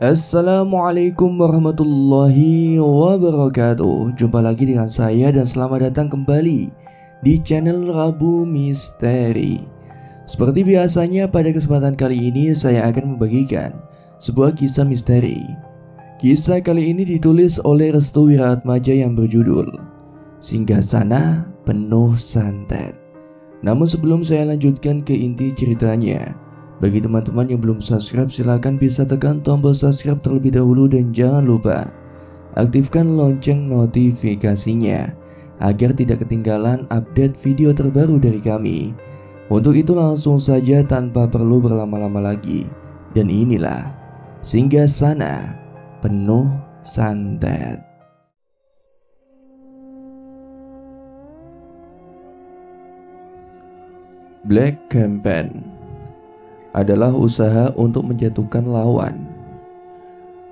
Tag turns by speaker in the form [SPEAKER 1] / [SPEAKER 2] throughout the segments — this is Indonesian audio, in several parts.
[SPEAKER 1] Assalamualaikum warahmatullahi wabarakatuh. Jumpa lagi dengan saya dan selamat datang kembali di channel Rabu Misteri. Seperti biasanya pada kesempatan kali ini saya akan membagikan sebuah kisah misteri. Kisah kali ini ditulis oleh Restu Wiratmaja yang berjudul Singgasana Penuh Santet. Namun sebelum saya lanjutkan ke inti ceritanya, bagi teman-teman yang belum subscribe, silahkan bisa tekan tombol subscribe terlebih dahulu dan jangan lupa aktifkan lonceng notifikasinya agar tidak ketinggalan update video terbaru dari kami. Untuk itu langsung saja tanpa perlu berlama-lama lagi, dan inilah Singgasana Penuh Santet. Black Campaign adalah usaha untuk menjatuhkan lawan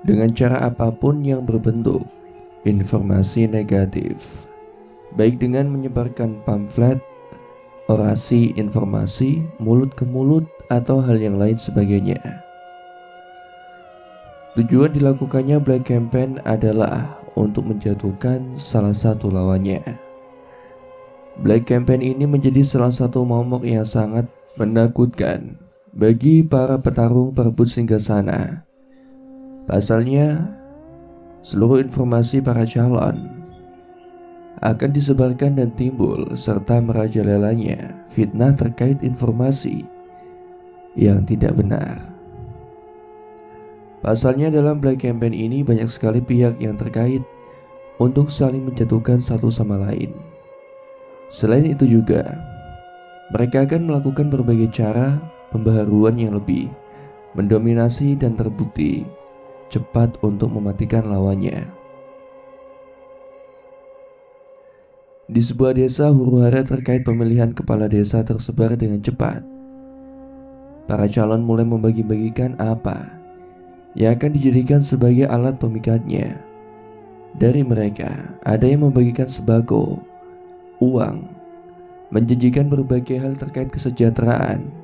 [SPEAKER 1] dengan cara apapun yang berbentuk informasi negatif, baik dengan menyebarkan pamflet, orasi informasi, mulut ke mulut, atau hal yang lain sebagainya. Tujuan dilakukannya Black Campaign adalah untuk menjatuhkan salah satu lawannya. Black Campaign ini menjadi salah satu momok yang sangat menakutkan bagi para petarung perebut singgasana. Pasalnya, seluruh informasi para calon akan disebarkan dan timbul serta merajalelanya fitnah terkait informasi yang tidak benar. Pasalnya dalam Black Campaign ini banyak sekali pihak yang terkait untuk saling menjatuhkan satu sama lain. Selain itu juga, mereka akan melakukan berbagai cara pembaharuan yang lebih mendominasi dan terbukti cepat untuk mematikan lawannya. Di sebuah desa, huru-hara terkait pemilihan kepala desa tersebar dengan cepat. Para calon mulai membagi-bagikan apa yang akan dijadikan sebagai alat pemikatnya. Dari mereka, ada yang membagikan sembako, uang, menjanjikan berbagai hal terkait kesejahteraan,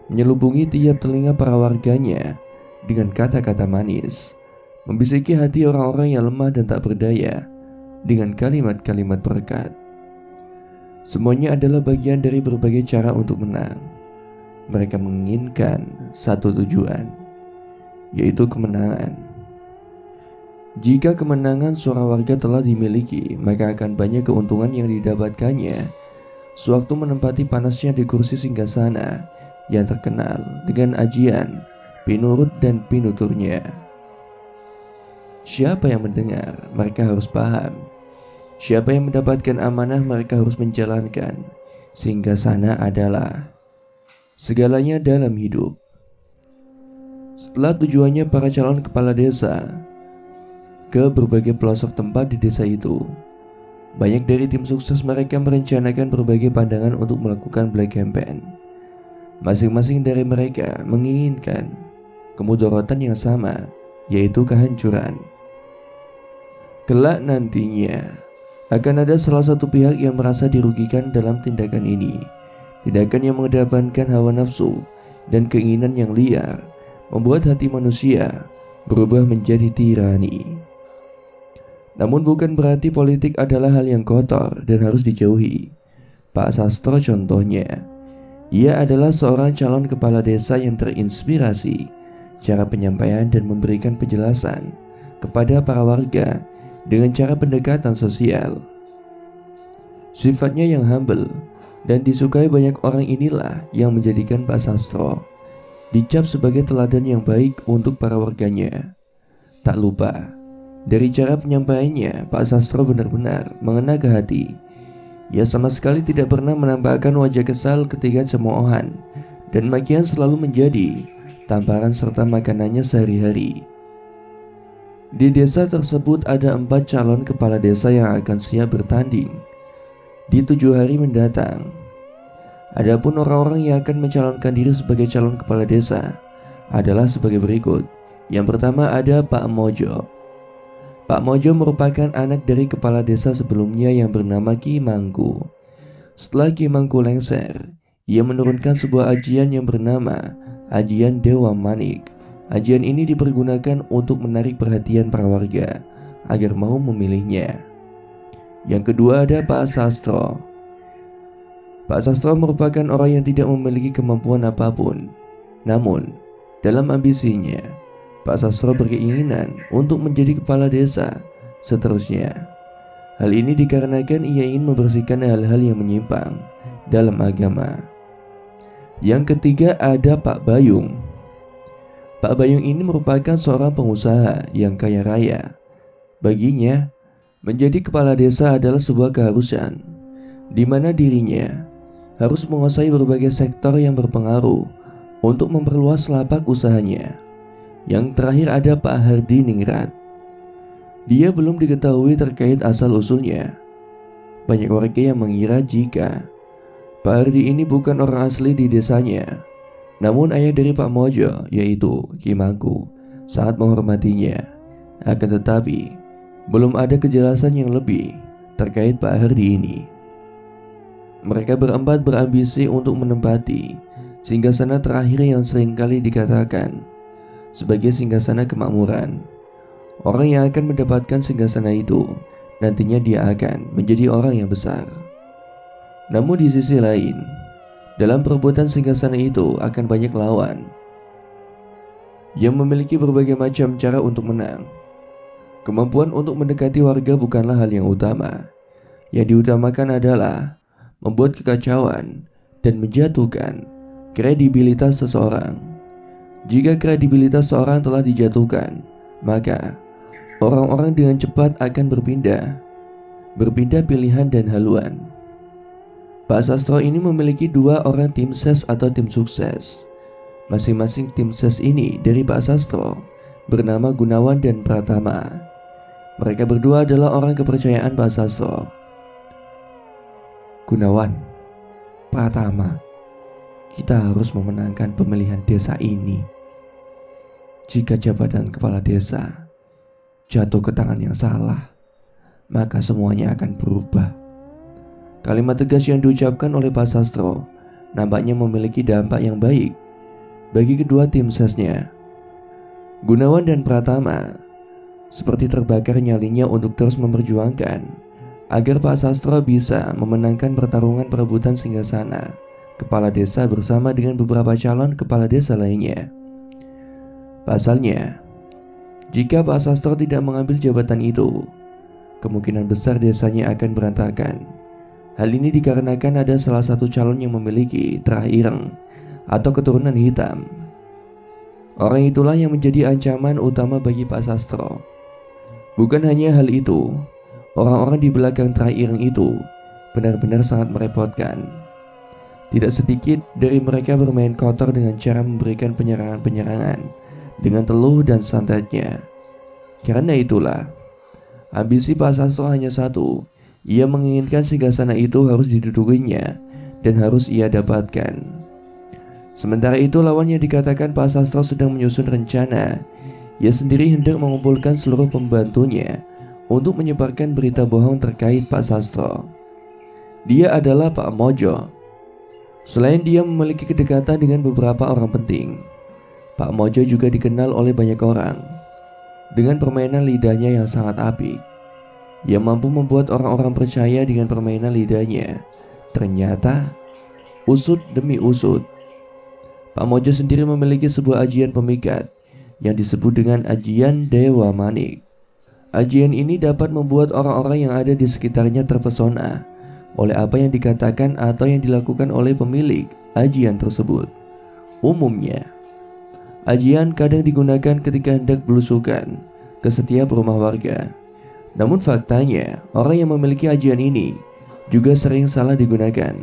[SPEAKER 1] menyelubungi tiap telinga para warganya dengan kata-kata manis, membisiki hati orang-orang yang lemah dan tak berdaya dengan kalimat-kalimat berkat. Semuanya adalah bagian dari berbagai cara untuk menang. Mereka menginginkan satu tujuan, yaitu kemenangan. Jika kemenangan suara warga telah dimiliki, maka akan banyak keuntungan yang didapatkannya sewaktu menempati panasnya di kursi singgasana yang terkenal dengan ajian, pinurut dan pinuturnya. Siapa yang mendengar, mereka harus paham. Siapa yang mendapatkan amanah, mereka harus menjalankan. Singgasana adalah segalanya dalam hidup. Setelah tujuannya para calon kepala desa ke berbagai pelosok tempat di desa itu, banyak dari tim sukses mereka merencanakan berbagai pandangan untuk melakukan Black Campaign. Masing-masing dari mereka menginginkan kemudaratan yang sama, yaitu kehancuran. Kelak nantinya akan ada salah satu pihak yang merasa dirugikan dalam tindakan ini. Tindakan yang mengedepankan hawa nafsu dan keinginan yang liar membuat hati manusia berubah menjadi tirani. Namun bukan berarti politik adalah hal yang kotor dan harus dijauhi. Pak Sastro contohnya, ia adalah seorang calon kepala desa yang terinspirasi cara penyampaian dan memberikan penjelasan kepada para warga dengan cara pendekatan sosial. Sifatnya yang humble dan disukai banyak orang inilah yang menjadikan Pak Sastro dicap sebagai teladan yang baik untuk para warganya. Tak lupa, dari cara penyampaiannya, Pak Sastro benar-benar mengena ke hati. Ia sama sekali tidak pernah menampakkan wajah kesal ketika cemoohan dan makian selalu menjadi tamparan serta makanannya sehari-hari. Di desa tersebut ada 4 calon kepala desa yang akan siap bertanding di 7 hari mendatang. Adapun orang-orang yang akan mencalonkan diri sebagai calon kepala desa adalah sebagai berikut. Yang pertama ada Pak Mojo. Pak Mojo merupakan anak dari kepala desa sebelumnya yang bernama Ki Mangku. Setelah Ki Mangku lengser, ia menurunkan sebuah ajian yang bernama Ajian Dewa Manik Ajian ini dipergunakan untuk menarik perhatian para warga agar mau memilihnya. Yang kedua ada Pak Sastro. Pak Sastro merupakan orang yang tidak memiliki kemampuan apapun. Namun, dalam ambisinya, Pak Sastro berkeinginan untuk menjadi kepala desa seterusnya. Hal ini dikarenakan ia ingin membersihkan hal-hal yang menyimpang dalam agama. Yang ketiga ada Pak Bayung. Pak Bayung ini merupakan seorang pengusaha yang kaya raya. Baginya, menjadi kepala desa adalah sebuah keharusan, di mana dirinya harus menguasai berbagai sektor yang berpengaruh untuk memperluas lapak usahanya. Yang terakhir ada Pak Hardi Ningrat. Dia belum diketahui terkait asal-usulnya. Banyak warga yang mengira jika Pak Hardi ini bukan orang asli di desanya, namun ayah dari Pak Mojo, yaitu Ki Mangku, sangat menghormatinya. Akan tetapi, belum ada kejelasan yang lebih terkait Pak Hardi ini. Mereka berempat berambisi untuk menempati singgasana terakhir yang seringkali dikatakan sebagai singgasana kemakmuran. Orang yang akan mendapatkan singgasana itu nantinya dia akan menjadi orang yang besar. Namun di sisi lain, dalam perebutan singgasana itu akan banyak lawan yang memiliki berbagai macam cara untuk menang. Kemampuan untuk mendekati warga bukanlah hal yang utama. Yang diutamakan adalah membuat kekacauan dan menjatuhkan kredibilitas seseorang. Jika kredibilitas seorang telah dijatuhkan, maka orang-orang dengan cepat akan berpindah pilihan dan haluan. Pak Sastro ini memiliki dua orang tim ses atau tim sukses. Masing-masing tim ses ini dari Pak Sastro bernama Gunawan dan Pratama. Mereka berdua adalah orang kepercayaan Pak Sastro. Gunawan, Pratama, kita harus memenangkan pemilihan desa ini. Jika jabatan kepala desa jatuh ke tangan yang salah, maka semuanya akan berubah. Kalimat tegas yang diucapkan oleh Pak Sastro nampaknya memiliki dampak yang baik bagi kedua tim sesnya. Gunawan dan Pratama seperti terbakar nyalinya untuk terus memperjuangkan agar Pak Sastro bisa memenangkan pertarungan perebutan singgasana kepala desa bersama dengan beberapa calon kepala desa lainnya. Pasalnya, jika Pak Sastro tidak mengambil jabatan itu, kemungkinan besar desanya akan berantakan. Hal ini dikarenakan ada salah satu calon yang memiliki terah ireng atau keturunan hitam. Orang itulah yang menjadi ancaman utama bagi Pak Sastro. Bukan hanya hal itu, orang-orang di belakang terah ireng itu benar-benar sangat merepotkan. Tidak sedikit dari mereka bermain kotor dengan cara memberikan penyerangan-penyerangan dengan teluh dan santetnya. Karena itulah, ambisi Pak Sastro hanya satu. Ia menginginkan singgasana itu harus didudukinya dan harus ia dapatkan. Sementara itu, lawan yang dikatakan Pak Sastro sedang menyusun rencana. Ia sendiri hendak mengumpulkan seluruh pembantunya untuk menyebarkan berita bohong terkait Pak Sastro. Dia adalah Pak Mojo. Selain dia memiliki kedekatan dengan beberapa orang penting, Pak Mojo juga dikenal oleh banyak orang dengan permainan lidahnya yang sangat apik. Ia mampu membuat orang-orang percaya dengan permainan lidahnya. Ternyata, usut demi usut, Pak Mojo sendiri memiliki sebuah ajian pemikat yang disebut dengan ajian Dewa Manik. Ajian ini dapat membuat orang-orang yang ada di sekitarnya terpesona oleh apa yang dikatakan atau yang dilakukan oleh pemilik ajian tersebut. Umumnya, ajian kadang digunakan ketika hendak belusukan ke setiap rumah warga. Namun faktanya, orang yang memiliki ajian ini juga sering salah digunakan.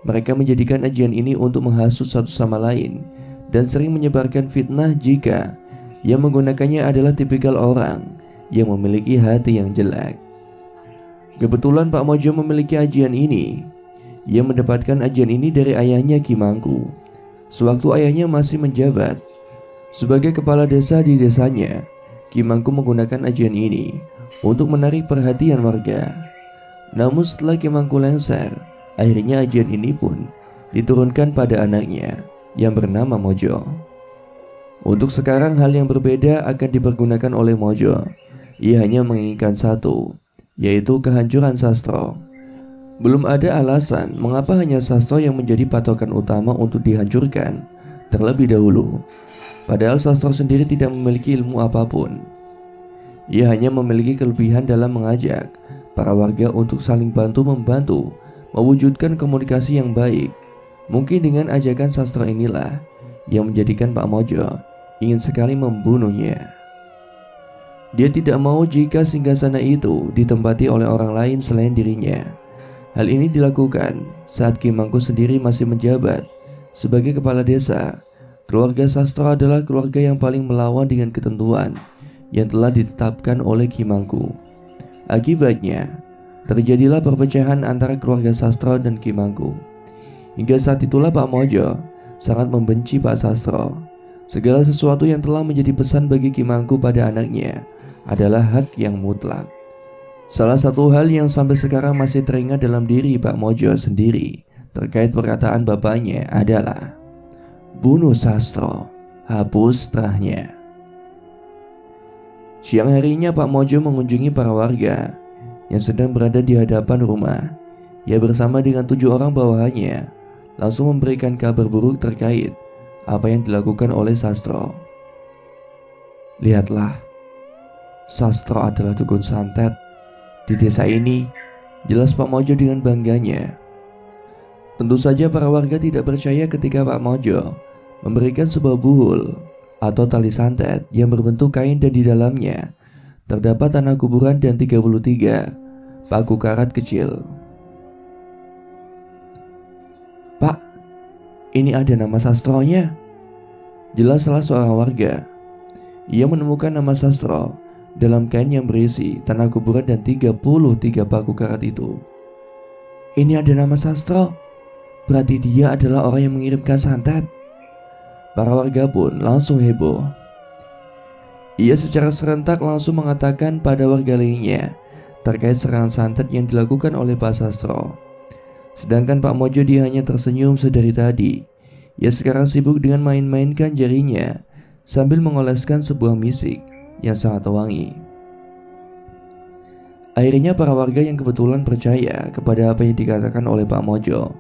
[SPEAKER 1] Mereka menjadikan ajian ini untuk menghasut satu sama lain dan sering menyebarkan fitnah jika yang menggunakannya adalah tipikal orang yang memiliki hati yang jelek. Kebetulan Pak Mojo memiliki ajian ini. Ia mendapatkan ajian ini dari ayahnya Ki Mangku. Sewaktu ayahnya masih menjabat sebagai kepala desa di desanya, Ki Mangku menggunakan ajian ini untuk menarik perhatian warga. Namun setelah Ki Mangku lengser, akhirnya ajian ini pun diturunkan pada anaknya yang bernama Mojo. Untuk sekarang hal yang berbeda akan dipergunakan oleh Mojo. Ia hanya menginginkan satu, yaitu kehancuran sastro. Belum ada alasan mengapa hanya sastro yang menjadi patokan utama untuk dihancurkan terlebih dahulu. Padahal sastro sendiri tidak memiliki ilmu apapun. Ia hanya memiliki kelebihan dalam mengajak para warga untuk saling bantu-membantu mewujudkan komunikasi yang baik. Mungkin dengan ajakan sastro inilah yang menjadikan Pak Mojo ingin sekali membunuhnya. Dia tidak mau jika singgasana itu ditempati oleh orang lain selain dirinya. Hal ini dilakukan saat Ki Mangku sendiri masih menjabat sebagai kepala desa. Keluarga sastro adalah keluarga yang paling melawan dengan ketentuan yang telah ditetapkan oleh Ki Mangku. Akibatnya, terjadilah perpecahan antara keluarga sastro dan Ki Mangku. Hingga saat itulah Pak Mojo sangat membenci Pak Sastro. Segala sesuatu yang telah menjadi pesan bagi Ki Mangku pada anaknya adalah hak yang mutlak. Salah satu hal yang sampai sekarang masih teringat dalam diri Pak Mojo sendiri terkait perkataan bapaknya adalah, "Bunuh Sastro, hapus terahnya." Siang harinya Pak Mojo mengunjungi para warga yang sedang berada di hadapan rumah. Ia bersama dengan 7 orang bawahannya langsung memberikan kabar buruk terkait apa yang dilakukan oleh Sastro. "Lihatlah, Sastro adalah dukun santet di desa ini," jelas Pak Mojo dengan bangganya. Tentu saja para warga tidak percaya ketika Pak Mojo memberikan sebuah buhul atau tali santet yang berbentuk kain dan di dalamnya terdapat tanah kuburan dan 33 paku karat kecil. "Pak, ini ada nama sastronya," jelas salah seorang warga. Ia menemukan nama Sastro dalam kain yang berisi tanah kuburan dan 33 paku karat itu. "Ini ada nama Sastro, berarti dia adalah orang yang mengirimkan santet." Para warga pun langsung heboh. Ia secara serentak langsung mengatakan pada warga lainnya terkait serangan santet yang dilakukan oleh Pak Sastro. Sedangkan Pak Mojo dia hanya tersenyum sedari tadi. Ia sekarang sibuk dengan main-mainkan jarinya sambil mengoleskan sebuah misik yang sangat wangi. Akhirnya para warga yang kebetulan percaya kepada apa yang dikatakan oleh Pak Mojo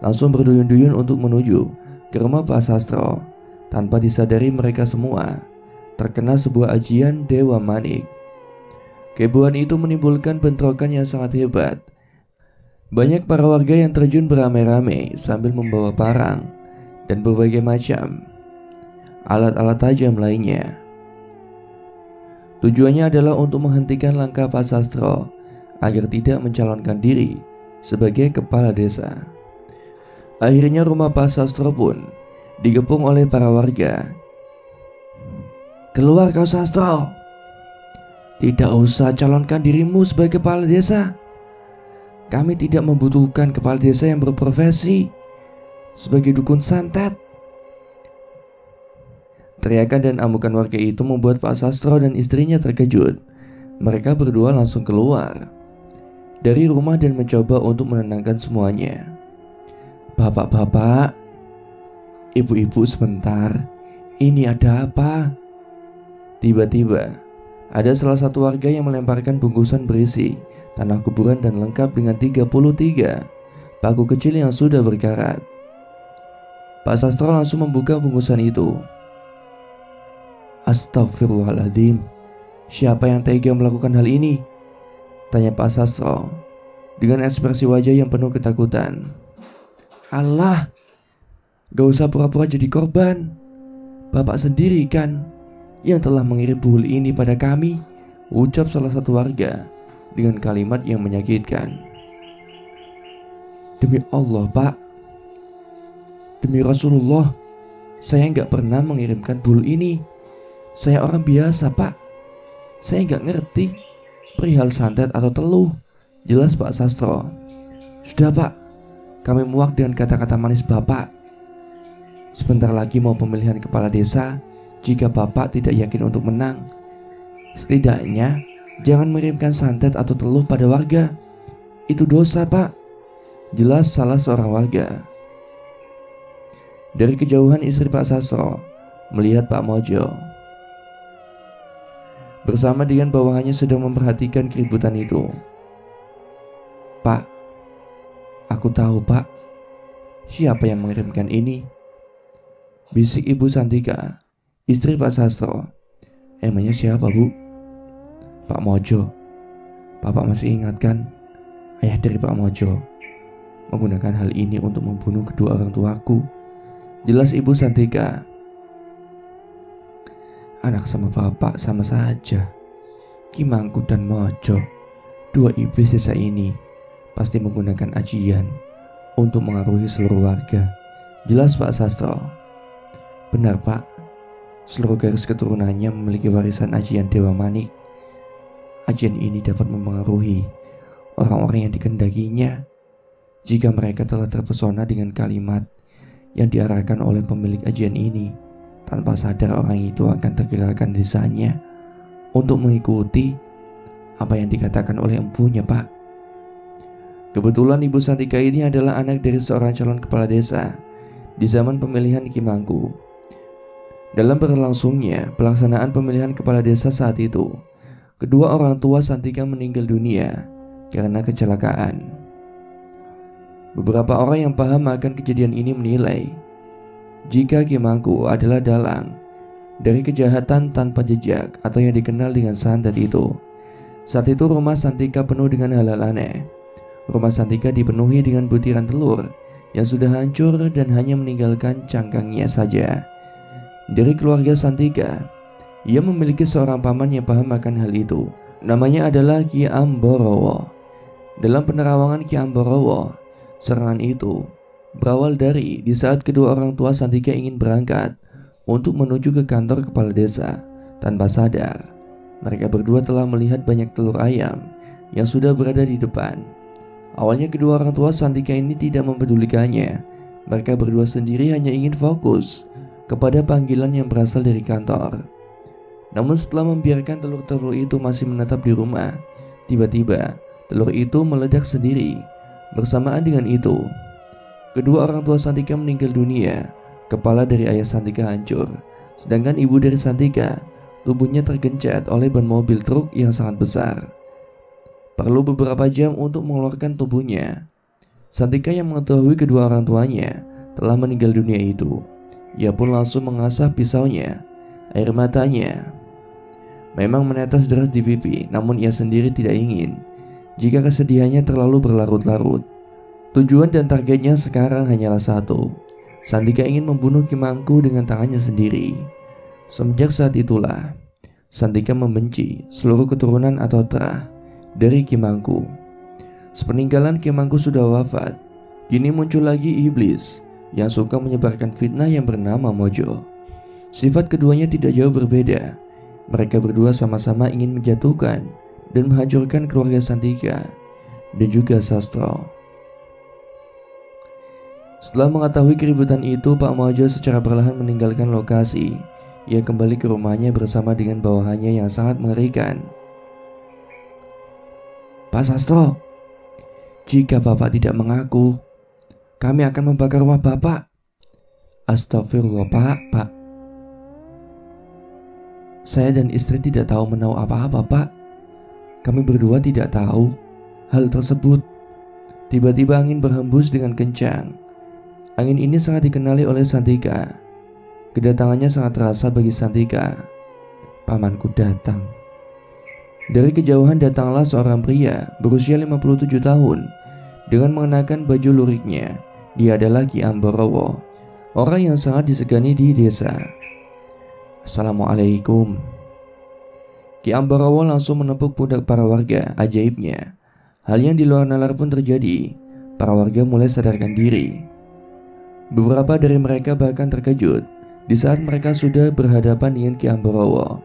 [SPEAKER 1] langsung berduyun-duyun untuk menuju ke rumah Pak Sastro. Tanpa disadari mereka semua terkena sebuah ajian Dewa Manik. Kehebohan itu menimbulkan bentrokan yang sangat hebat. Banyak para warga yang terjun beramai-ramai sambil membawa parang dan berbagai macam alat-alat tajam lainnya. Tujuannya adalah untuk menghentikan langkah Pak Sastro agar tidak mencalonkan diri sebagai kepala desa. Akhirnya rumah Pak Sastro pun digepung oleh para warga. "Keluar kau Sastro, tidak usah calonkan dirimu sebagai kepala desa. Kami tidak membutuhkan kepala desa yang berprofesi sebagai dukun santet." Teriakan dan amukan warga itu membuat Pak Sastro dan istrinya terkejut. Mereka berdua langsung keluar dari rumah dan mencoba untuk menenangkan semuanya. "Bapak-bapak, ibu-ibu sebentar, ini ada apa?" Tiba-tiba ada salah satu warga yang melemparkan bungkusan berisi tanah kuburan dan lengkap dengan 33 paku kecil yang sudah berkarat. Pak Sastro langsung membuka bungkusan itu. "Astagfirullahaladzim, siapa yang tega melakukan hal ini?" tanya Pak Sastro dengan ekspresi wajah yang penuh ketakutan. "Allah, gak usah pura-pura jadi korban. Bapak sendiri kan yang telah mengirim buhul ini pada kami," ucap salah satu warga dengan kalimat yang menyakitkan. "Demi Allah Pak, demi Rasulullah, saya gak pernah mengirimkan buhul ini. Saya orang biasa Pak, saya gak ngerti perihal santet atau teluh," jelas Pak Sastro. "Sudah Pak, kami muak dengan kata-kata manis Bapak. Sebentar lagi mau pemilihan kepala desa. Jika Bapak tidak yakin untuk menang, setidaknya jangan mengirimkan santet atau teluh pada warga. Itu dosa Pak," jelas salah seorang warga. Dari kejauhan istri Pak Sastro melihat Pak Mojo bersama dengan bawahannya sedang memperhatikan keributan itu. "Pak, aku tahu Pak, siapa yang mengirimkan ini?" bisik Ibu Santika, istri Pak Sastro. "Emangnya siapa, Bu?" "Pak Mojo. Bapak masih ingat kan, ayah dari Pak Mojo menggunakan hal ini untuk membunuh kedua orang tuaku," jelas Ibu Santika. "Anak sama bapak sama saja. Kimangku dan Mojo, dua iblis desa ini, pasti menggunakan ajian untuk mengaruhi seluruh warga," jelas Pak Sastro. "Benar Pak, seluruh garis keturunannya memiliki warisan ajian Dewa Manik. Ajian ini dapat mempengaruhi orang-orang yang dikendakinya. Jika mereka telah terpesona dengan kalimat yang diarahkan oleh pemilik ajian ini, tanpa sadar orang itu akan tergerakkan desanya untuk mengikuti apa yang dikatakan oleh empunya Pak." Kebetulan Ibu Santika ini adalah anak dari seorang calon kepala desa di zaman pemilihan Kimangku. Dalam berlangsungnya pelaksanaan pemilihan kepala desa saat itu, kedua orang tua Santika meninggal dunia karena kecelakaan. Beberapa orang yang paham akan kejadian ini menilai jika Kimangku adalah dalang dari kejahatan tanpa jejak atau yang dikenal dengan santet itu. Saat itu rumah Santika penuh dengan hal-hal aneh. Rumah Santika dipenuhi dengan butiran telur yang sudah hancur dan hanya meninggalkan cangkangnya saja. Dari keluarga Santika, ia memiliki seorang paman yang paham akan hal itu. Namanya adalah Ki Amborowo. Dalam penerawangan Ki Amborowo, serangan itu berawal dari di saat kedua orang tua Santika ingin berangkat untuk menuju ke kantor kepala desa. Tanpa sadar, mereka berdua telah melihat banyak telur ayam yang sudah berada di depan. Awalnya kedua orang tua Santika ini tidak mempedulikannya. Mereka berdua sendiri hanya ingin fokus kepada panggilan yang berasal dari kantor. Namun setelah membiarkan telur-telur itu masih menetap di rumah, tiba-tiba telur itu meledak sendiri. Bersamaan dengan itu, kedua orang tua Santika meninggal dunia. Kepala dari ayah Santika hancur, sedangkan ibu dari Santika, tubuhnya tergencet oleh ban mobil truk yang sangat besar. Perlu beberapa jam untuk mengeluarkan tubuhnya. Santika yang mengetahui kedua orang tuanya telah meninggal dunia itu, ia pun langsung mengasah pisaunya. Air matanya memang menetes deras di pipi, namun ia sendiri tidak ingin jika kesedihannya terlalu berlarut-larut. Tujuan dan targetnya sekarang hanyalah satu. Santika ingin membunuh Kimangku dengan tangannya sendiri. Semenjak saat itulah, Santika membenci seluruh keturunan atau terah dari Kimangku. Sepeninggalan Kimangku sudah wafat, kini muncul lagi iblis yang suka menyebarkan fitnah yang bernama Mojo. Sifat keduanya tidak jauh berbeda. Mereka berdua sama-sama ingin menjatuhkan dan menghancurkan keluarga Santika dan juga Sastro. Setelah mengetahui keributan itu, Pak Mojo secara perlahan meninggalkan lokasi. Ia kembali ke rumahnya bersama dengan bawahannya yang sangat mengerikan. "Pak Sastro, jika Bapak tidak mengaku, kami akan membakar rumah Bapak." "Astagfirullah Pak. Saya dan istri tidak tahu menahu apa-apa Pak. Kami berdua tidak tahu hal tersebut." Tiba-tiba angin berhembus dengan kencang. Angin ini sangat dikenali oleh Santika. Kedatangannya sangat terasa bagi Santika. "Pamanku datang." Dari kejauhan datanglah seorang pria berusia 57 tahun dengan mengenakan baju luriknya. Dia adalah Ki Amborowo, orang yang sangat disegani di desa. "Assalamualaikum." Ki Amborowo langsung menepuk pundak para warga. Ajaibnya, hal yang di luar nalar pun terjadi. Para warga mulai sadarkan diri. Beberapa dari mereka bahkan terkejut di saat mereka sudah berhadapan dengan Ki Amborowo.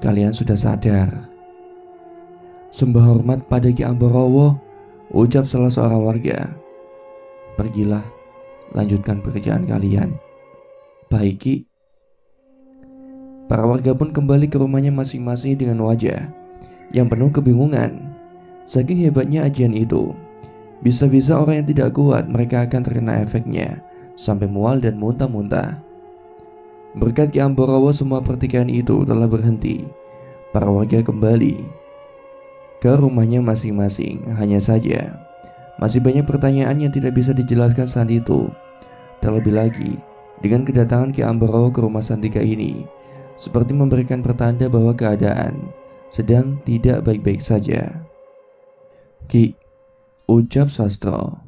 [SPEAKER 1] "Kalian sudah sadar?" "Sembah hormat pada Ki Amborowo," ucap salah seorang warga. "Pergilah, lanjutkan pekerjaan kalian." "Baik Ki." Para warga pun kembali ke rumahnya masing-masing dengan wajah yang penuh kebingungan. Saking hebatnya ajian itu, bisa-bisa orang yang tidak kuat mereka akan terkena efeknya sampai mual dan muntah-muntah. Berkat Ki Ambarawa semua pertikaian itu telah berhenti. Para warga kembali ke rumahnya masing-masing. Hanya saja masih banyak pertanyaan yang tidak bisa dijelaskan saat itu. Terlebih lagi dengan kedatangan Ki Ambarawa ke rumah Santika ini seperti memberikan pertanda bahwa keadaan sedang tidak baik-baik saja. Ki, ucap Sastro,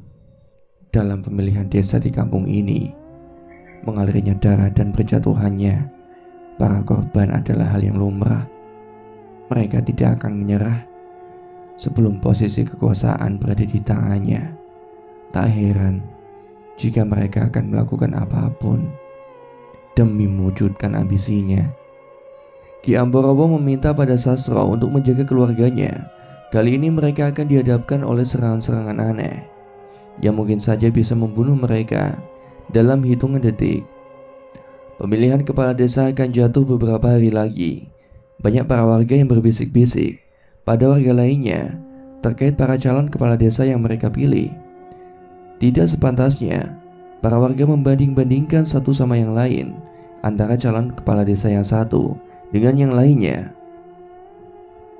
[SPEAKER 1] dalam pemilihan desa di kampung ini, mengalirnya darah dan berjatuhannya para korban adalah hal yang lumrah. Mereka tidak akan menyerah sebelum posisi kekuasaan berada di tangannya. Tak heran jika mereka akan melakukan apapun demi mewujudkan ambisinya. Ki Ambarawa meminta pada Sastro untuk menjaga keluarganya. Kali ini mereka akan dihadapkan oleh serangan-serangan aneh yang mungkin saja bisa membunuh mereka dalam hitungan detik. Pemilihan kepala desa akan jatuh beberapa hari lagi. Banyak para warga yang berbisik-bisik pada warga lainnya terkait para calon kepala desa yang mereka pilih. Tidak sepantasnya para warga membanding-bandingkan satu sama yang lain antara calon kepala desa yang satu dengan yang lainnya.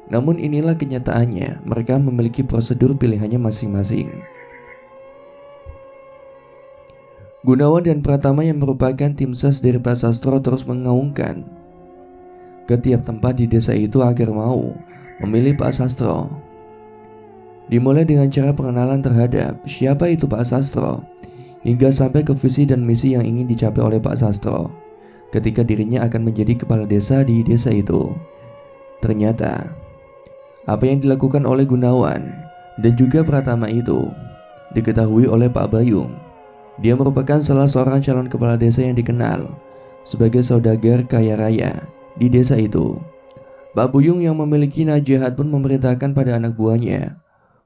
[SPEAKER 1] Namun inilah kenyataannya, mereka memiliki prosedur pilihannya masing-masing. Gunawan dan Pratama yang merupakan tim ses dari Pak Sastro terus mengaungkan ke tiap tempat di desa itu agar mau memilih Pak Sastro. Dimulai dengan cara pengenalan terhadap siapa itu Pak Sastro, hingga sampai ke visi dan misi yang ingin dicapai oleh Pak Sastro ketika dirinya akan menjadi kepala desa di desa itu. Ternyata apa yang dilakukan oleh Gunawan dan juga Pratama itu diketahui oleh Pak Bayung. Dia merupakan salah seorang calon kepala desa yang dikenal sebagai saudagar kaya raya di desa itu. Pak Buyung yang memiliki niat jahat pun memerintahkan pada anak buahnya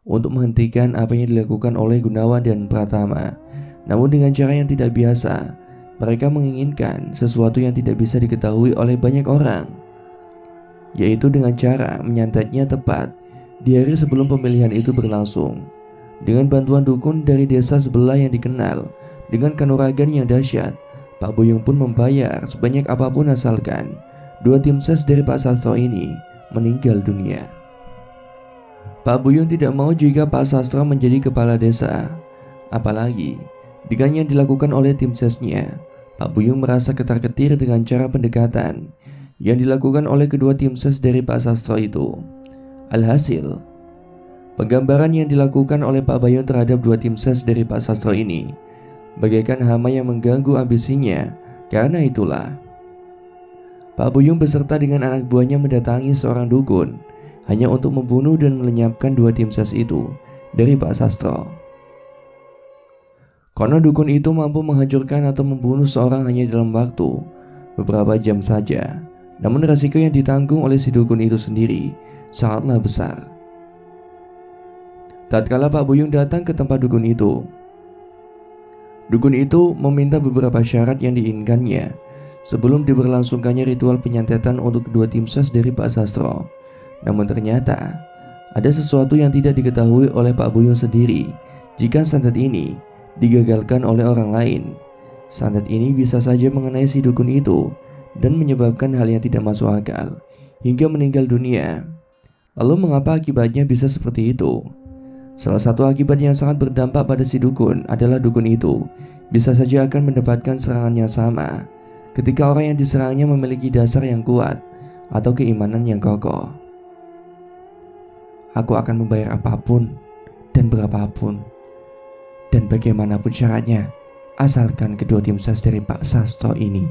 [SPEAKER 1] untuk menghentikan apa yang dilakukan oleh Gunawan dan Pratama. Namun dengan cara yang tidak biasa, mereka menginginkan sesuatu yang tidak bisa diketahui oleh banyak orang, yaitu dengan cara menyantetnya tepat di hari sebelum pemilihan itu berlangsung. Dengan bantuan dukun dari desa sebelah yang dikenal dengan kanuragan yang dahsyat, Pak Buyung pun membayar sebanyak apapun asalkan dua tim ses dari Pak Sastro ini meninggal dunia. Pak Buyung tidak mau jika Pak Sastro menjadi kepala desa, apalagi dengan yang dilakukan oleh tim sesnya. Pak Buyung merasa ketar-ketir dengan cara pendekatan yang dilakukan oleh kedua tim ses dari Pak Sastro itu. Alhasil, penggambaran yang dilakukan oleh Pak Bayung terhadap dua tim ses dari Pak Sastro ini bagaikan hama yang mengganggu ambisinya. Karena itulah Pak Buyung beserta dengan anak buahnya mendatangi seorang dukun hanya untuk membunuh dan melenyapkan dua tim ses itu dari Pak Sastro. Konon dukun itu mampu menghancurkan atau membunuh seorang hanya dalam waktu beberapa jam saja. Namun resiko yang ditanggung oleh si dukun itu sendiri sangatlah besar. Tatkala Pak Buyung datang ke tempat dukun itu meminta beberapa syarat yang diinginkannya sebelum diberlangsungkannya ritual penyantetan untuk kedua tim ses dari Pak Sastro. Namun ternyata ada sesuatu yang tidak diketahui oleh Pak Buyung sendiri. Jika santet ini digagalkan oleh orang lain, santet ini bisa saja mengenai si dukun itu dan menyebabkan hal yang tidak masuk akal hingga meninggal dunia. Lalu mengapa akibatnya bisa seperti itu? Salah satu akibat yang sangat berdampak pada si dukun adalah dukun itu bisa saja akan mendapatkan serangan yang sama ketika orang yang diserangnya memiliki dasar yang kuat atau keimanan yang kokoh. Aku akan membayar apapun dan berapapun dan bagaimanapun syaratnya, asalkan kedua tim ses dari Pak Sastro ini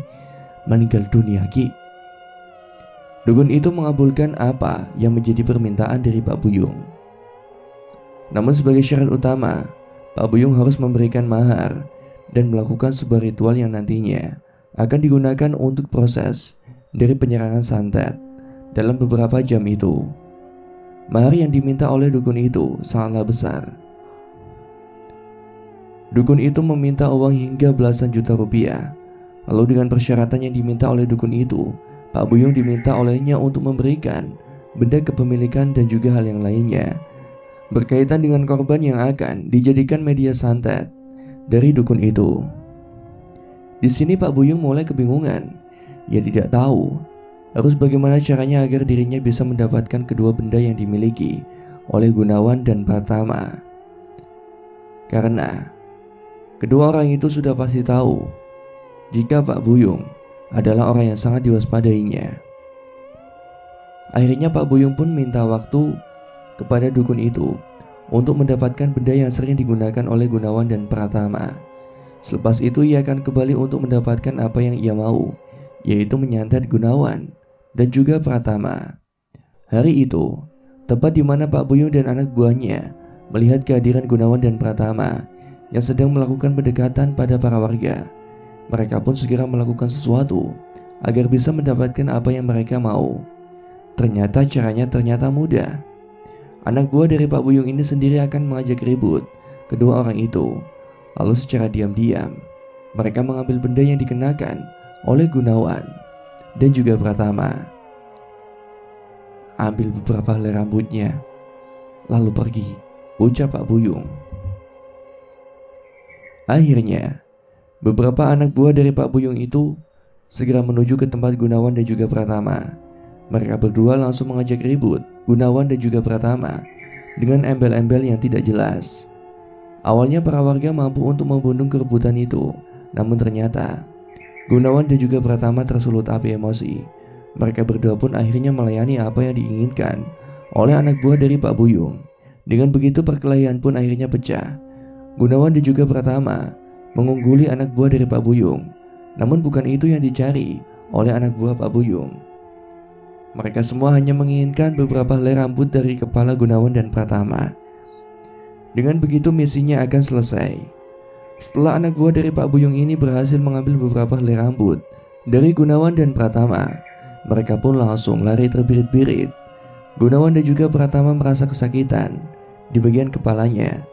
[SPEAKER 1] meninggal dunia, Ki. Dukun itu mengabulkan apa yang menjadi permintaan dari Pak Buyung. Namun sebagai syarat utama, Pak Buyung harus memberikan mahar dan melakukan sebuah ritual yang nantinya akan digunakan untuk proses dari penyerangan santet dalam beberapa jam itu. Mahar yang diminta oleh dukun itu sangatlah besar. Dukun itu meminta uang hingga belasan juta rupiah. Lalu dengan persyaratan yang diminta oleh dukun itu, Pak Buyung diminta olehnya untuk memberikan benda kepemilikan dan juga hal yang lainnya berkaitan dengan korban yang akan dijadikan media santet dari dukun itu. Di sini Pak Buyung mulai kebingungan. Ia tidak tahu harus bagaimana caranya agar dirinya bisa mendapatkan kedua benda yang dimiliki oleh Gunawan dan Pratama. Karena kedua orang itu sudah pasti tahu jika Pak Buyung adalah orang yang sangat diwaspadainya. Akhirnya Pak Buyung pun minta waktu kepada dukun itu untuk mendapatkan benda yang sering digunakan oleh Gunawan dan Pratama. Selepas itu ia akan kembali untuk mendapatkan apa yang ia mau, yaitu menyantet Gunawan dan juga Pratama. Hari itu, tepat di mana Pak Buyung dan anak buahnya melihat kehadiran Gunawan dan Pratama yang sedang melakukan pendekatan pada para warga, mereka pun segera melakukan sesuatu agar bisa mendapatkan apa yang mereka mau. Ternyata caranya mudah. Anak buah dari Pak Buyung ini sendiri akan mengajak ribut kedua orang itu. Lalu secara diam-diam mereka mengambil benda yang dikenakan oleh Gunawan dan juga Pratama. Ambil beberapa helai rambutnya, lalu pergi, ucap Pak Buyung. Akhirnya beberapa anak buah dari Pak Buyung itu segera menuju ke tempat Gunawan dan juga Pratama. Mereka berdua langsung mengajak ribut Gunawan dan juga Pratama dengan embel-embel yang tidak jelas. Awalnya para warga mampu untuk membendung kerebutan itu, namun ternyata Gunawan dan juga Pratama tersulut api emosi. Mereka berdua pun akhirnya melayani apa yang diinginkan oleh anak buah dari Pak Buyung. Dengan begitu perkelahian pun akhirnya pecah. Gunawan dan juga Pratama mengungguli anak buah dari Pak Buyung, namun bukan itu yang dicari oleh anak buah Pak Buyung. Mereka semua hanya menginginkan beberapa helai rambut dari kepala Gunawan dan Pratama. Dengan begitu misinya akan selesai. Setelah anak buah dari Pak Buyung ini berhasil mengambil beberapa helai rambut dari Gunawan dan Pratama, mereka pun langsung lari terbirit-birit. Gunawan dan juga Pratama merasa kesakitan di bagian kepalanya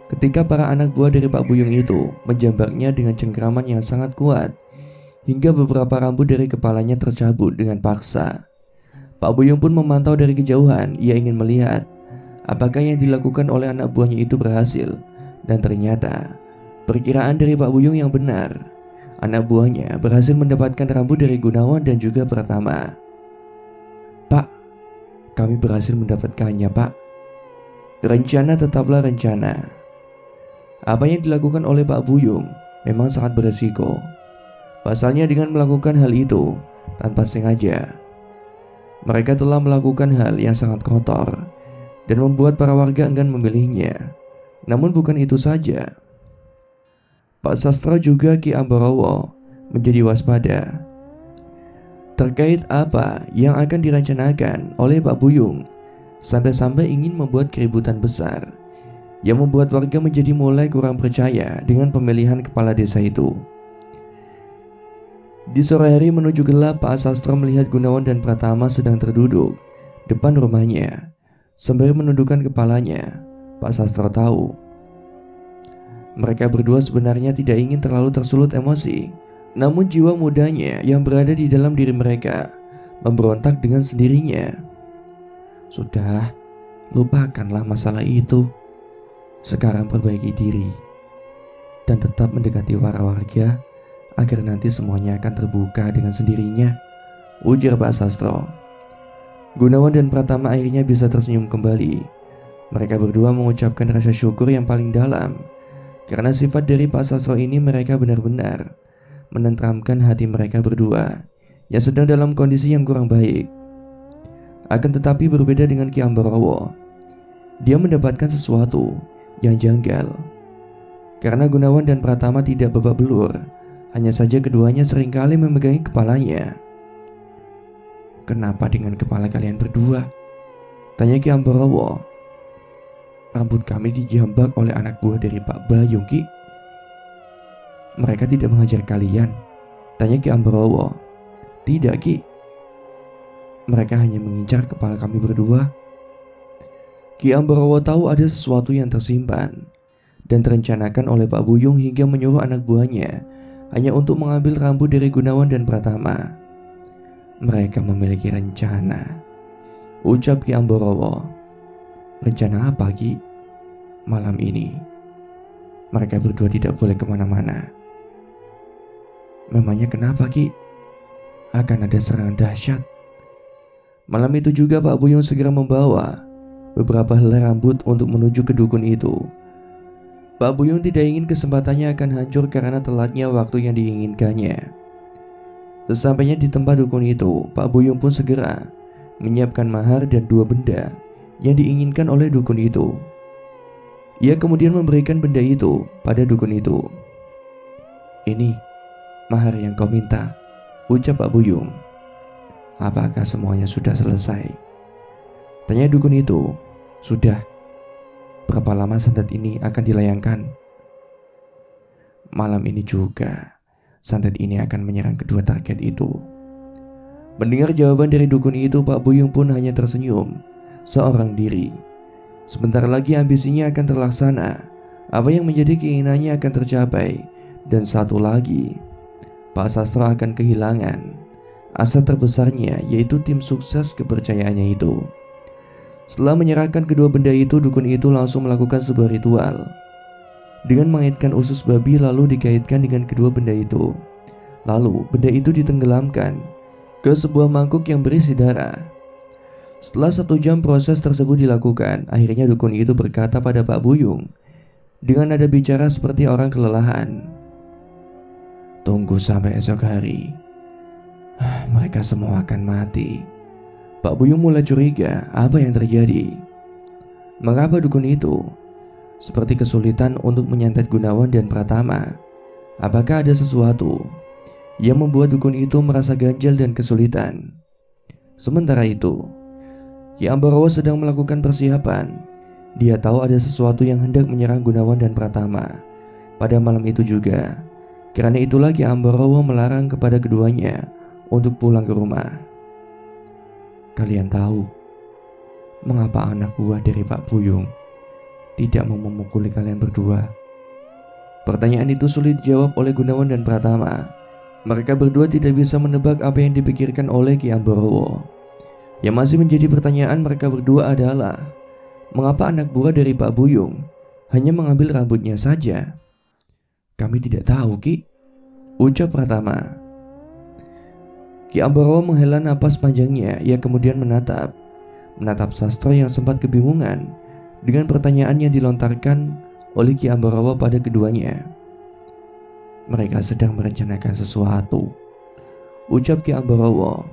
[SPEAKER 1] ketika para anak buah dari Pak Buyung itu menjambaknya dengan cengkraman yang sangat kuat, hingga beberapa rambut dari kepalanya tercabut dengan paksa. Pak Buyung pun memantau dari kejauhan. Ia ingin melihat apakah yang dilakukan oleh anak buahnya itu berhasil. Dan ternyata perkiraan dari Pak Buyung yang benar. Anak buahnya berhasil mendapatkan rambut dari Gunawan dan juga Pratama. "Pak, kami berhasil mendapatkannya, Pak." Rencana tetaplah rencana. Apa yang dilakukan oleh Pak Buyung memang sangat beresiko. Pasalnya dengan melakukan hal itu tanpa sengaja, mereka telah melakukan hal yang sangat kotor dan membuat para warga enggan memilihnya. Namun bukan itu saja. Pak Sastro juga Ki Ambarawa menjadi waspada terkait apa yang akan direncanakan oleh Pak Buyung, sampai-sampai ingin membuat keributan besar yang membuat warga menjadi mulai kurang percaya dengan pemilihan kepala desa itu. Di sore hari menuju gelap, Pak Sastro melihat Gunawan dan Pratama sedang terduduk depan rumahnya. Sembari menundukkan kepalanya, Pak Sastro tahu mereka berdua sebenarnya tidak ingin terlalu tersulut emosi. Namun jiwa mudanya yang berada di dalam diri mereka memberontak dengan sendirinya. "Sudah, lupakanlah masalah itu. Sekarang perbaiki diri dan tetap mendekati para warga agar nanti semuanya akan terbuka dengan sendirinya," ujar Pak Sastro. Gunawan dan Pratama akhirnya bisa tersenyum kembali. Mereka berdua mengucapkan rasa syukur yang paling dalam karena sifat dari Pak Sastro ini mereka benar-benar menenteramkan hati mereka berdua yang sedang dalam kondisi yang kurang baik. Akan tetapi berbeda dengan Ki Ambarawa, dia mendapatkan sesuatu yang janggal. Karena Gunawan dan Pratama tidak babak belur, hanya saja keduanya seringkali memegangi kepalanya. "Kenapa dengan kepala kalian berdua?" tanya Ki Ambarawa. "Rambut kami dijambak oleh anak buah dari Pak Buyung, Ki." "Mereka tidak mengajar kalian?" tanya Ki Ambarawa. "Tidak, Ki. Mereka hanya mengincar kepala kami berdua." Ki Ambarawa tahu ada sesuatu yang tersimpan dan terencanakan oleh Pak Buyung hingga menyuruh anak buahnya hanya untuk mengambil rambut dari Gunawan dan Pratama. "Mereka memiliki rencana," ucap Ki Ambarawa. "Rencana apa, Ki?" "Malam ini mereka berdua tidak boleh kemana-mana." "Memangnya kenapa, Ki?" akan ada serangan dahsyat. Malam itu juga Pak Buyung segera membawa beberapa helai rambut untuk menuju ke dukun itu. Pak Buyung tidak ingin kesempatannya akan hancur karena telatnya waktu yang diinginkannya. Sesampainya di tempat dukun itu, Pak Buyung pun segera menyiapkan mahar dan 2 benda yang diinginkan oleh dukun itu. Ia kemudian memberikan benda itu pada dukun itu. "Ini mahar yang kau minta," ucap Pak Buyung. "Apakah semuanya sudah selesai?" tanya dukun itu. "Sudah." "Berapa lama santet ini akan dilayangkan?" "Malam ini juga santet ini akan menyerang kedua target itu." Mendengar jawaban dari dukun itu, Pak Buyung pun hanya tersenyum seorang diri. Sebentar lagi ambisinya akan terlaksana, apa yang menjadi keinginannya akan tercapai, dan satu lagi, Pak Sastro akan kehilangan aset terbesarnya, yaitu tim sukses kepercayaannya itu. Setelah menyerahkan kedua benda itu, dukun itu langsung melakukan sebuah ritual dengan mengaitkan usus babi lalu dikaitkan dengan kedua benda itu. Lalu benda itu ditenggelamkan ke sebuah mangkuk yang berisi darah. Setelah 1 jam proses tersebut dilakukan, akhirnya dukun itu berkata pada Pak Buyung dengan nada bicara seperti orang kelelahan, "Tunggu sampai esok hari. Mereka semua akan mati." Pak Buyung mulai curiga apa yang terjadi. Mengapa dukun itu seperti kesulitan untuk menyantet Gunawan dan Pratama? Apakah ada sesuatu yang membuat dukun itu merasa ganjal dan kesulitan? Sementara itu, Ki Ambarawa sedang melakukan persiapan. Dia tahu ada sesuatu yang hendak menyerang Gunawan dan Pratama pada malam itu juga. Karena itulah Ki Ambarawa melarang kepada keduanya untuk pulang ke rumah. "Kalian tahu mengapa anak buah dari Pak Buyung tidak mau memukuli kalian berdua?" Pertanyaan itu sulit dijawab oleh Gunawan dan Pratama. Mereka berdua tidak bisa menebak apa yang dipikirkan oleh Ki Ambarawa. Yang masih menjadi pertanyaan mereka berdua adalah, mengapa anak buah dari Pak Buyung hanya mengambil rambutnya saja? "Kami tidak tahu, Ki," ucap Pratama. Ki Ambarawa menghela napas panjangnya. Ia kemudian menatap Sastro yang sempat kebingungan dengan pertanyaan yang dilontarkan oleh Ki Ambarawa pada keduanya. "Mereka sedang merencanakan sesuatu," ucap Ki Ambarawa.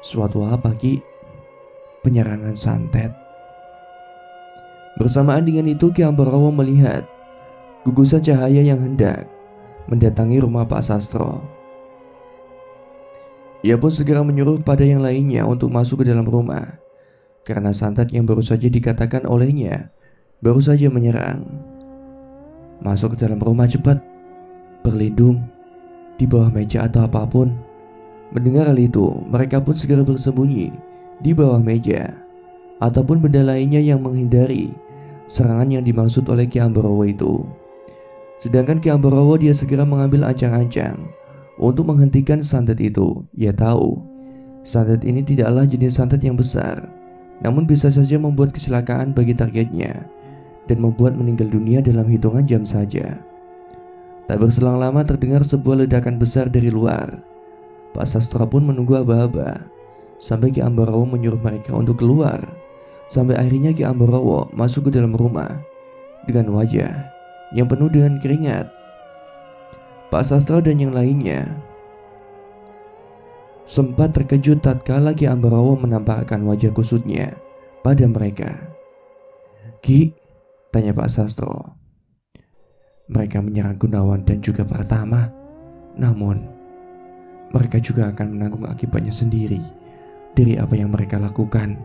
[SPEAKER 1] "Suatu apa, Ki?" "Penyerangan santet." Bersamaan dengan itu, Ki Ambarawa melihat gugusan cahaya yang hendak mendatangi rumah Pak Sastro. Ia pun segera menyuruh pada yang lainnya untuk masuk ke dalam rumah, karena santet yang baru saja dikatakan olehnya baru saja menyerang. "Masuk ke dalam rumah cepat, berlindung di bawah meja atau apapun." Mendengar hal itu, mereka pun segera bersembunyi di bawah meja ataupun benda lainnya yang menghindari serangan yang dimaksud oleh Ki Ambarawa itu. Sedangkan Ki Ambarawa dia segera mengambil ancang-ancang untuk menghentikan santet itu. Ia tahu santet ini tidaklah jenis santet yang besar, namun bisa saja membuat kecelakaan bagi targetnya dan membuat meninggal dunia dalam hitungan jam saja. Tak berselang lama terdengar sebuah ledakan besar dari luar. Pak Sastro pun menunggu aba-aba sampai Ki Ambarawa menyuruh mereka untuk keluar. Sampai akhirnya Ki Ambarawa masuk ke dalam rumah dengan wajah yang penuh dengan keringat. Pak Sastro dan yang lainnya sempat terkejut tatkala Ki Ambarawa menampakkan wajah kusutnya pada mereka. "Ki," tanya Pak Sastro, "mereka menyerang Gunawan dan juga Pratama, namun mereka juga akan menanggung akibatnya sendiri dari apa yang mereka lakukan.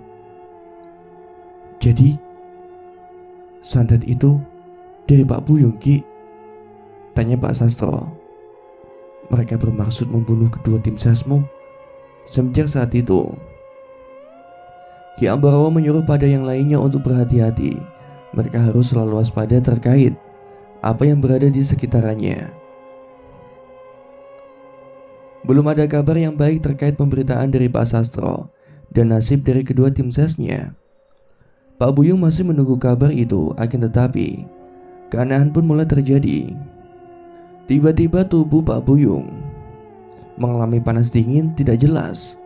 [SPEAKER 1] Jadi santet itu dari Pak Buyung, Ki?" tanya Pak Sastro. "Mereka bermaksud membunuh kedua tim sesmu." Semenjak saat itu, Ki Ambarawa menyuruh pada yang lainnya untuk berhati-hati. Mereka harus selalu waspada terkait apa yang berada di sekitarannya. Belum ada kabar yang baik terkait pemberitaan dari Pak Sastro dan nasib dari kedua tim sesnya. Pak Buyung masih menunggu kabar itu, akan tetapi keanehan pun mulai terjadi. Tiba-tiba tubuh Pak Buyung mengalami panas dingin tidak jelas.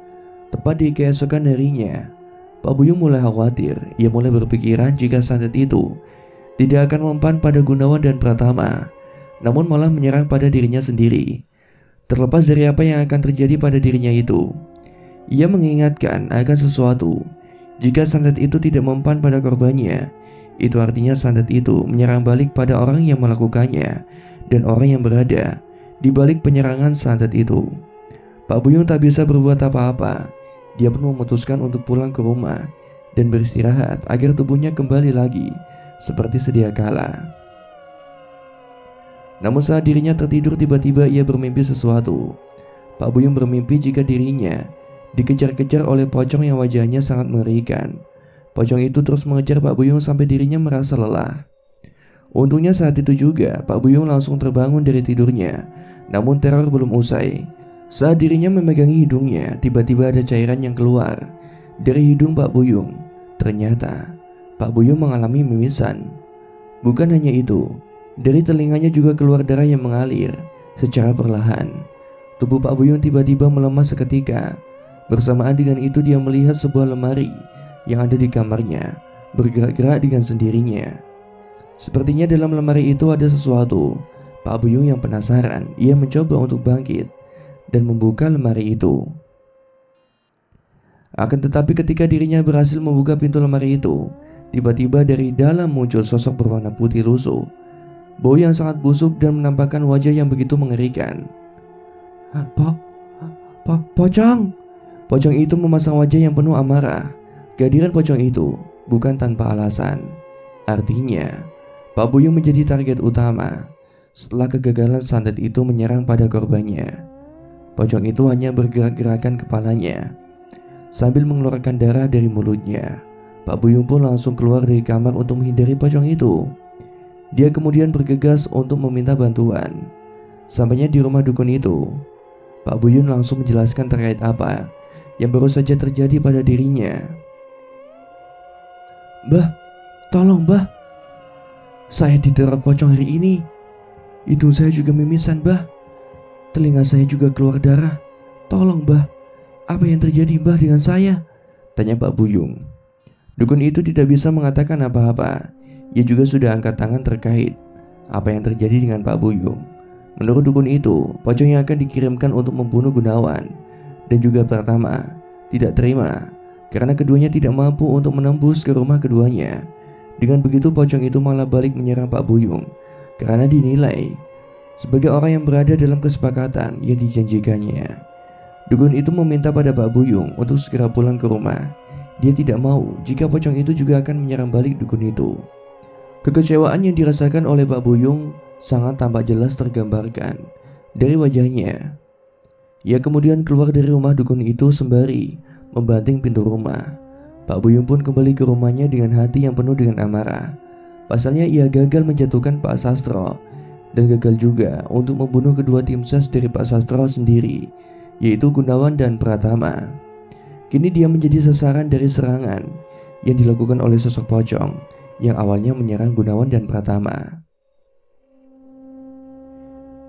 [SPEAKER 1] Tepat di keesokan harinya, Pak Buyung mulai khawatir. Ia mulai berpikiran jika santet itu tidak akan mempan pada Gunawan dan Pratama, namun malah menyerang pada dirinya sendiri. Terlepas dari apa yang akan terjadi pada dirinya itu, ia mengingatkan akan sesuatu. Jika santet itu tidak mempan pada korbannya, itu artinya santet itu menyerang balik pada orang yang melakukannya dan orang yang berada di balik penyerangan santet itu. Pak Buyung tak bisa berbuat apa-apa. Dia pun memutuskan untuk pulang ke rumah dan beristirahat agar tubuhnya kembali lagi seperti sedia kala. Namun saat dirinya tertidur, tiba-tiba ia bermimpi sesuatu. Pak Buyung bermimpi jika dirinya dikejar-kejar oleh pocong yang wajahnya sangat mengerikan. Pocong itu terus mengejar Pak Buyung sampai dirinya merasa lelah. Untungnya saat itu juga Pak Buyung langsung terbangun dari tidurnya. Namun teror belum usai. Saat dirinya memegangi hidungnya, tiba-tiba ada cairan yang keluar dari hidung Pak Buyung. Ternyata Pak Buyung mengalami mimisan. Bukan hanya itu, dari telinganya juga keluar darah yang mengalir secara perlahan. Tubuh Pak Buyung tiba-tiba melemah seketika. Bersamaan dengan itu dia melihat sebuah lemari yang ada di kamarnya bergerak-gerak dengan sendirinya. Sepertinya dalam lemari itu ada sesuatu. Pak Buyung yang penasaran, ia mencoba untuk bangkit dan membuka lemari itu. Akan tetapi ketika dirinya berhasil membuka pintu lemari itu, tiba-tiba dari dalam muncul sosok berwarna putih lusuh. Bau yang sangat busuk dan menampakkan wajah yang begitu mengerikan. Pocong! Pocong itu memasang wajah yang penuh amarah. Kehadiran pocong itu bukan tanpa alasan. Artinya, Pak Buyung menjadi target utama setelah kegagalan santet itu menyerang pada korbannya. Pocong itu hanya bergerak-gerakan kepalanya sambil mengeluarkan darah dari mulutnya. Pak Buyung pun langsung keluar dari kamar untuk menghindari pocong itu. Dia kemudian bergegas untuk meminta bantuan. Sampainya di rumah dukun itu, Pak Buyung langsung menjelaskan terkait apa yang baru saja terjadi pada dirinya. "Mbah, tolong mbah. Saya diteror pocong hari ini. Hidung saya juga mimisan mbah. Telinga saya juga keluar darah. Tolong mbah, apa yang terjadi mbah dengan saya?" tanya Pak Buyung. Dukun itu tidak bisa mengatakan apa-apa. Ia juga sudah angkat tangan terkait apa yang terjadi dengan Pak Buyung. Menurut dukun itu, pocong yang akan dikirimkan untuk membunuh Gunawan dan juga Pratama tidak terima karena keduanya tidak mampu untuk menembus ke rumah keduanya. Dengan begitu pocong itu malah balik menyerang Pak Buyung karena dinilai sebagai orang yang berada dalam kesepakatan yang dijanjikannya. Dukun itu meminta pada Pak Buyung untuk segera pulang ke rumah. Dia tidak mau jika pocong itu juga akan menyerang balik dukun itu. Kekecewaan yang dirasakan oleh Pak Buyung sangat tampak jelas tergambarkan dari wajahnya. Ia kemudian keluar dari rumah dukun itu sembari membanting pintu rumah. Pak Buyung pun kembali ke rumahnya dengan hati yang penuh dengan amarah. Pasalnya ia gagal menjatuhkan Pak Sastro dan gagal juga untuk membunuh kedua tim ses dari Pak Sastro sendiri, yaitu Gunawan dan Pratama. Kini dia menjadi sasaran dari serangan yang dilakukan oleh sosok pocong yang awalnya menyerang Gunawan dan Pratama.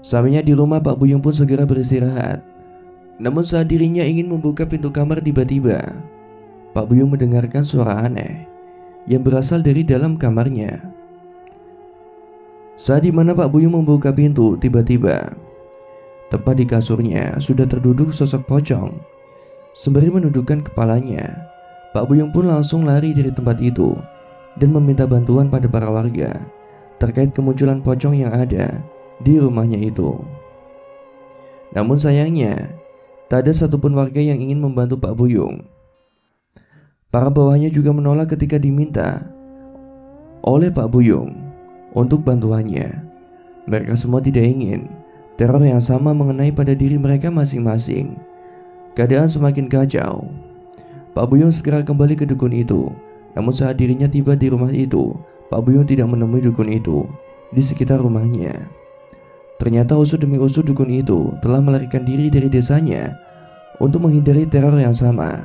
[SPEAKER 1] Sampainya di rumah, Pak Buyung pun segera beristirahat. Namun saat dirinya ingin membuka pintu kamar, tiba-tiba Pak Buyung mendengarkan suara aneh yang berasal dari dalam kamarnya. Saat dimana Pak Buyung membuka pintu, tiba-tiba tepat di kasurnya sudah terduduk sosok pocong. Sembari menundukkan kepalanya, Pak Buyung pun langsung lari dari tempat itu dan meminta bantuan pada para warga terkait kemunculan pocong yang ada di rumahnya itu. Namun sayangnya, tak ada satupun warga yang ingin membantu Pak Buyung. Para bawahnya juga menolak ketika diminta oleh Pak Buyung untuk bantuannya. Mereka semua tidak ingin teror yang sama mengenai pada diri mereka masing-masing. Keadaan semakin kacau. Pak Buyung segera kembali ke dukun itu. Namun saat dirinya tiba di rumah itu, Pak Buyung tidak menemui dukun itu di sekitar rumahnya. Ternyata usut demi usut dukun itu telah melarikan diri dari desanya untuk menghindari teror yang sama.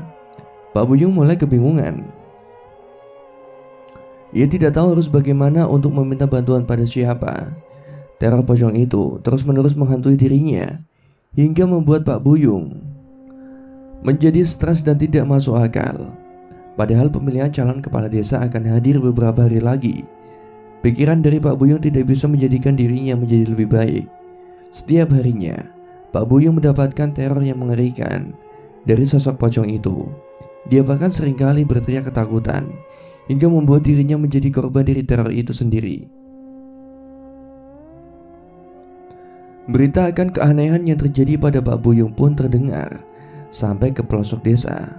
[SPEAKER 1] Pak Buyung mulai kebingungan. Ia tidak tahu harus bagaimana untuk meminta bantuan pada siapa. Teror pocong itu terus-menerus menghantui dirinya hingga membuat Pak Buyung menjadi stres dan tidak masuk akal. Padahal pemilihan calon kepala desa akan hadir beberapa hari lagi. Pikiran dari Pak Buyung tidak bisa menjadikan dirinya menjadi lebih baik. Setiap harinya, Pak Buyung mendapatkan teror yang mengerikan dari sosok pocong itu. Dia bahkan seringkali berteriak ketakutan hingga membuat dirinya menjadi korban dari teror itu sendiri. Berita akan keanehan yang terjadi pada Pak Buyung pun terdengar sampai ke pelosok desa.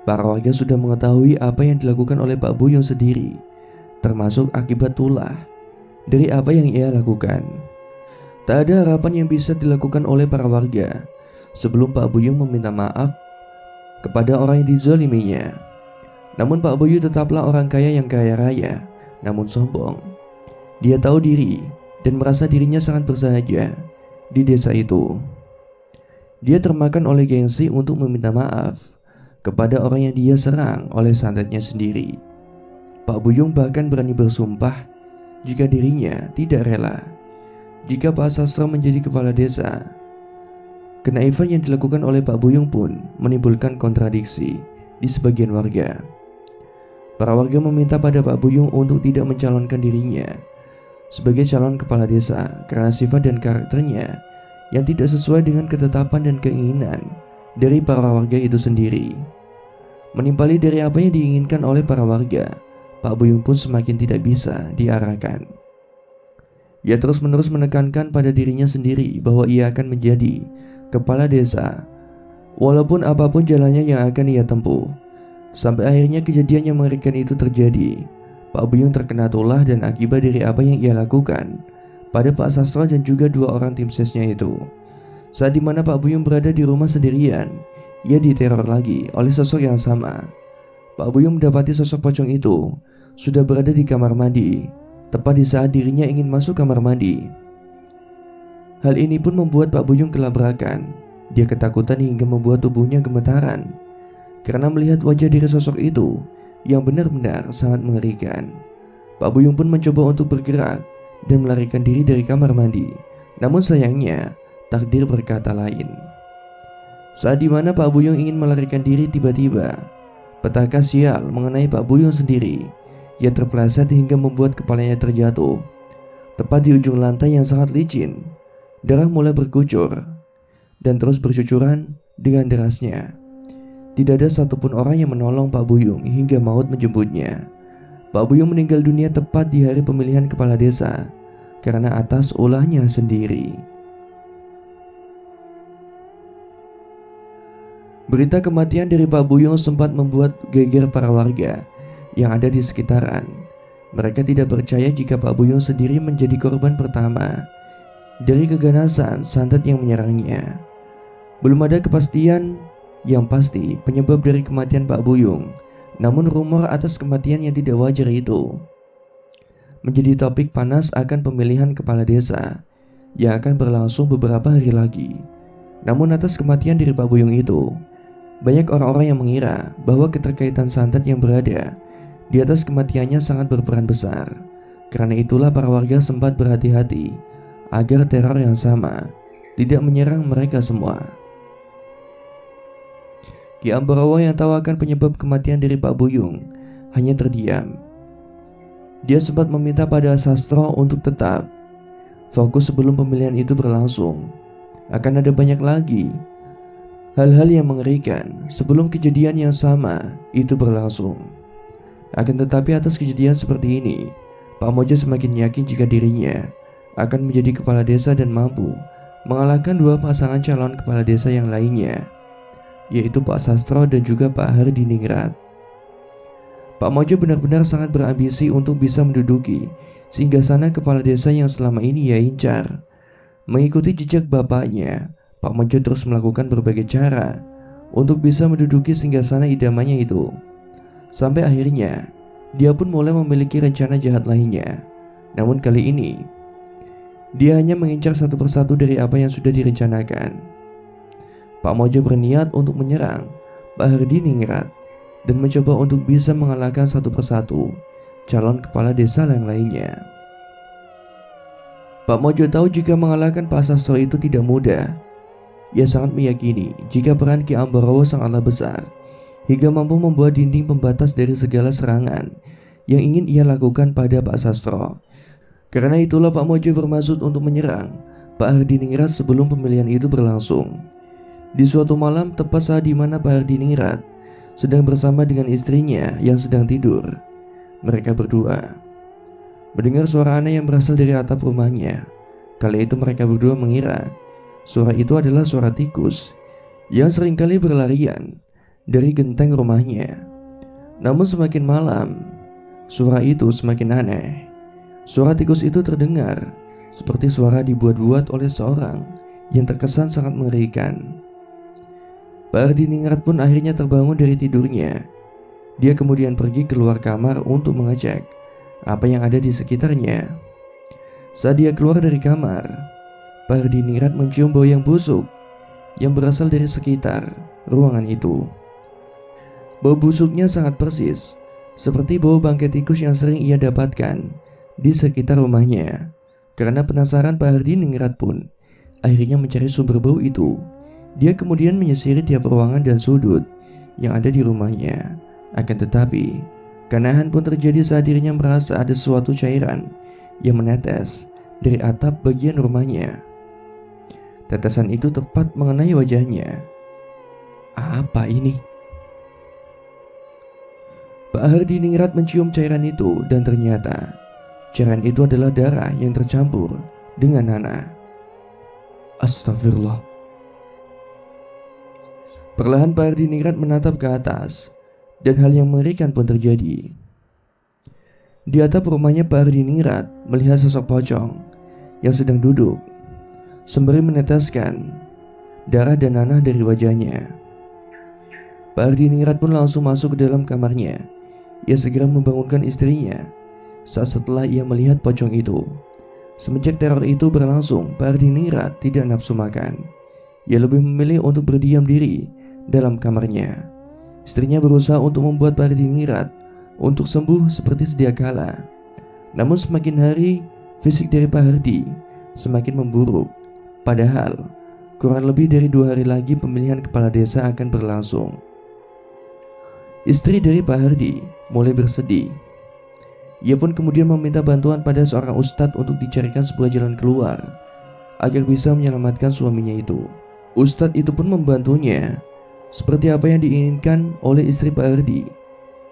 [SPEAKER 1] Para warga sudah mengetahui apa yang dilakukan oleh Pak Buyung sendiri, termasuk akibat tulah dari apa yang ia lakukan. Tak ada harapan yang bisa dilakukan oleh para warga sebelum Pak Buyung meminta maaf kepada orang yang dizaliminya. Namun Pak Buyung tetaplah orang kaya yang kaya raya, namun sombong. Dia tahu diri dan merasa dirinya sangat bersahaja di desa itu. Dia termakan oleh gengsi untuk meminta maaf kepada orang yang dia serang oleh santetnya sendiri. Pak Buyung bahkan berani bersumpah jika dirinya tidak rela jika Pak Sastro menjadi kepala desa. Kenaifan yang dilakukan oleh Pak Buyung pun menimbulkan kontradiksi di sebagian warga. Para warga meminta pada Pak Buyung untuk tidak mencalonkan dirinya sebagai calon kepala desa karena sifat dan karakternya yang tidak sesuai dengan ketetapan dan keinginan dari para warga itu sendiri. Menimpali dari apa yang diinginkan oleh para warga, Pak Buyung pun semakin tidak bisa diarahkan. Ia terus-menerus menekankan pada dirinya sendiri bahwa ia akan menjadi kepala desa walaupun apapun jalannya yang akan ia tempuh. Sampai akhirnya kejadian yang mengerikan itu terjadi. Pak Buyung terkena tulah dan akibat dari apa yang ia lakukan pada Pak Sastro dan juga dua orang tim sesnya itu. Saat dimana Pak Buyung berada di rumah sendirian, ia diteror lagi oleh sosok yang sama. Pak Buyung mendapati sosok pocong itu sudah berada di kamar mandi, tepat di saat dirinya ingin masuk kamar mandi. Hal ini pun membuat Pak Buyung kelabrakan. Dia ketakutan hingga membuat tubuhnya gemetaran karena melihat wajah dari sosok itu yang benar-benar sangat mengerikan. Pak Buyung pun mencoba untuk bergerak dan melarikan diri dari kamar mandi. Namun sayangnya, takdir berkata lain. Saat dimana Pak Buyung ingin melarikan diri, tiba-tiba petaka sial mengenai Pak Buyung sendiri. Ia terpeleset hingga membuat kepalanya terjatuh tepat di ujung lantai yang sangat licin. Darah mulai berkucur dan terus bercucuran dengan derasnya. Tidak ada satupun orang yang menolong Pak Buyung hingga maut menjemputnya. Pak Buyung meninggal dunia tepat di hari pemilihan kepala desa karena atas ulahnya sendiri. Berita kematian dari Pak Buyung sempat membuat geger para warga yang ada di sekitaran. Mereka tidak percaya jika Pak Buyung sendiri menjadi korban pertama dari keganasan santet yang menyerangnya. Belum ada kepastian yang pasti penyebab dari kematian Pak Buyung, namun rumor atas kematian yang tidak wajar itu menjadi topik panas akan pemilihan kepala desa yang akan berlangsung beberapa hari lagi. Namun atas kematian dari Pak Buyung itu, banyak orang-orang yang mengira bahwa keterkaitan santet yang berada di atas kematiannya sangat berperan besar. Karena itulah para warga sempat berhati-hati agar teror yang sama tidak menyerang mereka semua. Ki Ambarawa yang tahu akan penyebab kematian dari Pak Buyung hanya terdiam. Dia sempat meminta pada Sastro untuk tetap fokus sebelum pemilihan itu berlangsung. Akan ada banyak lagi hal-hal yang mengerikan sebelum kejadian yang sama itu berlangsung. Akan tetapi atas kejadian seperti ini, Pak Mojo semakin yakin jika dirinya akan menjadi kepala desa dan mampu mengalahkan dua pasangan calon kepala desa yang lainnya, yaitu Pak Sastro dan juga Pak Hardiningrat. Pak Mojo benar-benar sangat berambisi untuk bisa menduduki singgasana kepala desa yang selama ini ia incar. Mengikuti jejak bapaknya, Pak Mojo terus melakukan berbagai cara untuk bisa menduduki singgasana idamannya itu. Sampai akhirnya, dia pun mulai memiliki rencana jahat lainnya. Namun kali ini, dia hanya mengincar satu persatu dari apa yang sudah direncanakan. Pak Mojo berniat untuk menyerang Pak Hardiningrat dan mencoba untuk bisa mengalahkan satu persatu calon kepala desa yang lainnya. Pak Mojo tahu jika mengalahkan Pak Sastro itu tidak mudah. Ia sangat meyakini jika peran Ki Ambarawa sangatlah besar, hingga mampu membuat dinding pembatas dari segala serangan yang ingin ia lakukan pada Pak Sastro. Karena itulah Pak Mojo bermaksud untuk menyerang Pak Hardiningrat sebelum pemilihan itu berlangsung. Di suatu malam, tepat saat di mana Pak Hardiningrat sedang bersama dengan istrinya yang sedang tidur, mereka berdua mendengar suara aneh yang berasal dari atap rumahnya. Kali itu mereka berdua mengira suara itu adalah suara tikus yang seringkali berlarian dari genteng rumahnya. Namun semakin malam, suara itu semakin aneh. Suara tikus itu terdengar seperti suara dibuat-buat oleh seorang yang terkesan sangat mengerikan. Pak Hardiningrat pun akhirnya terbangun dari tidurnya. Dia kemudian pergi keluar kamar untuk mengecek apa yang ada di sekitarnya. Saat dia keluar dari kamar, Pak Hardiningrat mencium bau yang busuk yang berasal dari sekitar ruangan itu. Bau busuknya sangat persis seperti bau bangkai tikus yang sering ia dapatkan di sekitar rumahnya. Karena penasaran, Pak Hardiningrat pun akhirnya mencari sumber bau itu. Dia kemudian menyisiri tiap ruangan dan sudut yang ada di rumahnya. Akan tetapi, keanehan pun terjadi saat dirinya merasa ada suatu cairan yang menetes dari atap bagian rumahnya. Tetesan itu tepat mengenai wajahnya. Apa ini? Pak Hardiningrat mencium cairan itu dan ternyata cairan itu adalah darah yang tercampur dengan nanah. Astagfirullah. Perlahan Pak Hardiningrat menatap ke atas dan hal yang mengerikan pun terjadi. Di atap rumahnya Pak Hardiningrat melihat sosok pocong yang sedang duduk sembari meneteskan darah dan nanah dari wajahnya. Pak Hardiningrat pun langsung masuk ke dalam kamarnya. Ia segera membangunkan istrinya setelah ia melihat pocong itu. Semenjak teror itu berlangsung, Pak Hardiningrat tidak nafsu makan. Ia lebih memilih untuk berdiam diri dalam kamarnya. Istrinya berusaha untuk membuat Pak Hardiningrat untuk sembuh seperti sedia kala. Namun semakin hari, fisik dari Pak Hardi semakin memburuk. Padahal kurang lebih dari 2 hari lagi pemilihan kepala desa akan berlangsung. Istri dari Pak Hardi mulai bersedih. Ia pun kemudian meminta bantuan pada seorang ustadz untuk dicarikan sebuah jalan keluar agar bisa menyelamatkan suaminya itu. Ustadz itu pun membantunya seperti apa yang diinginkan oleh istri Pak Hardi.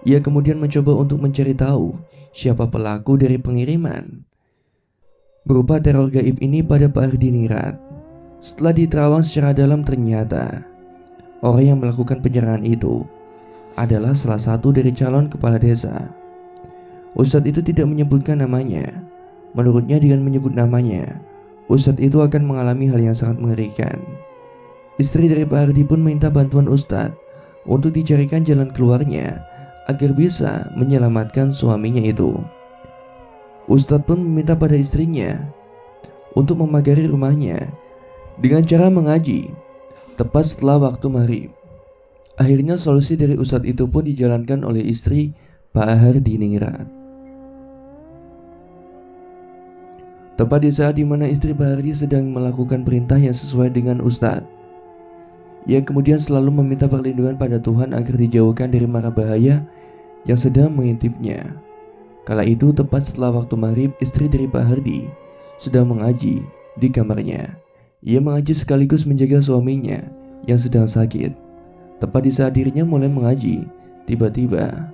[SPEAKER 1] Ia kemudian mencoba untuk mencari tahu siapa pelaku dari pengiriman berupa teror gaib ini pada Pak Hardiningrat. Setelah diterawang secara dalam, ternyata orang yang melakukan penyerangan itu adalah salah satu dari calon kepala desa. Ustadz itu tidak menyebutkan namanya. Menurutnya dengan menyebut namanya, ustadz itu akan mengalami hal yang sangat mengerikan. Istri dari Pak Hardi pun minta bantuan ustadz untuk dicarikan jalan keluarnya agar bisa menyelamatkan suaminya itu. Ustadz pun meminta pada istrinya untuk memagari rumahnya dengan cara mengaji tepat setelah waktu maghrib. Akhirnya solusi dari ustadz itu pun dijalankan oleh istri Pak Hardiningrat. Tepat di saat dimana istri Pak Hardi sedang melakukan perintah yang sesuai dengan ustadz, ia kemudian selalu meminta perlindungan pada Tuhan agar dijauhkan dari mara bahaya yang sedang mengintipnya. Kala itu tepat setelah waktu maghrib, istri dari Pak Hardi sedang mengaji di kamarnya. Ia mengaji sekaligus menjaga suaminya yang sedang sakit. Tepat di saat dirinya mulai mengaji, tiba-tiba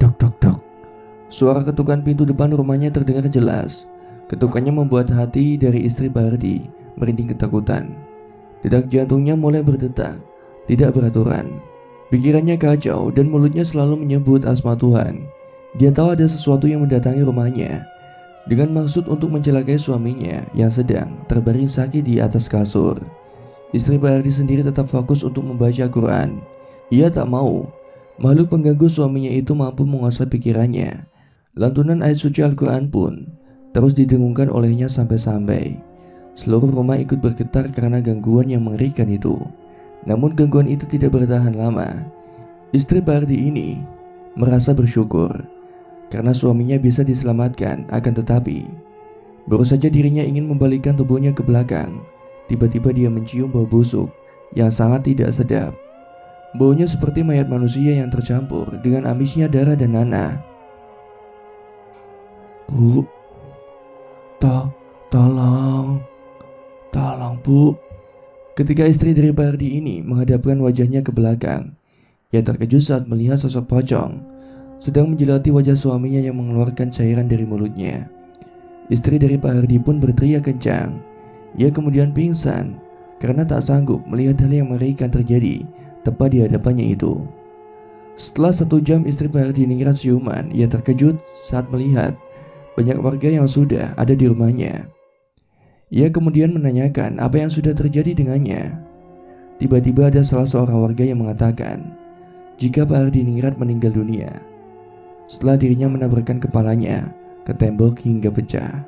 [SPEAKER 1] dok dok dok, suara ketukan pintu depan rumahnya terdengar jelas. Ketukannya membuat hati dari istri Pak Hardi merinding ketakutan. Detak jantungnya mulai berdetak tidak beraturan. Pikirannya kacau dan mulutnya selalu menyebut asma Tuhan. Dia tahu ada sesuatu yang mendatangi rumahnya dengan maksud untuk mencelakai suaminya yang sedang terbaring sakit di atas kasur. Istri Pak Hardi sendiri tetap fokus untuk membaca Quran. Ia tak mau makhluk pengganggu suaminya itu mampu menguasai pikirannya. Lantunan ayat suci Al-Quran pun terus didengungkan olehnya sampai-sampai seluruh rumah ikut bergetar karena gangguan yang mengerikan itu. Namun gangguan itu tidak bertahan lama. Istri Pak Hardi ini merasa bersyukur karena suaminya bisa diselamatkan. Akan tetapi baru saja dirinya ingin membalikkan tubuhnya ke belakang, tiba-tiba dia mencium bau busuk yang sangat tidak sedap. Baunya seperti mayat manusia yang tercampur dengan amisnya darah dan nanah. "Bu, tolong Bu." Ketika istri dari Pak Hardi ini menghadapkan wajahnya ke belakang, ia terkejut saat melihat sosok pocong sedang menjelati wajah suaminya yang mengeluarkan cairan dari mulutnya. Istri dari Pak Hardi pun berteriak kencang. Ia kemudian pingsan karena tak sanggup melihat hal yang mengerikan terjadi tepat di hadapannya itu. Setelah 1 jam istri Pak Hardi ningrat siuman, ia terkejut saat melihat banyak warga yang sudah ada di rumahnya. Ia kemudian menanyakan apa yang sudah terjadi dengannya. Tiba-tiba ada salah seorang warga yang mengatakan jika Pak Hardi ningrat meninggal dunia setelah dirinya menabrakkan kepalanya ke tembok hingga pecah.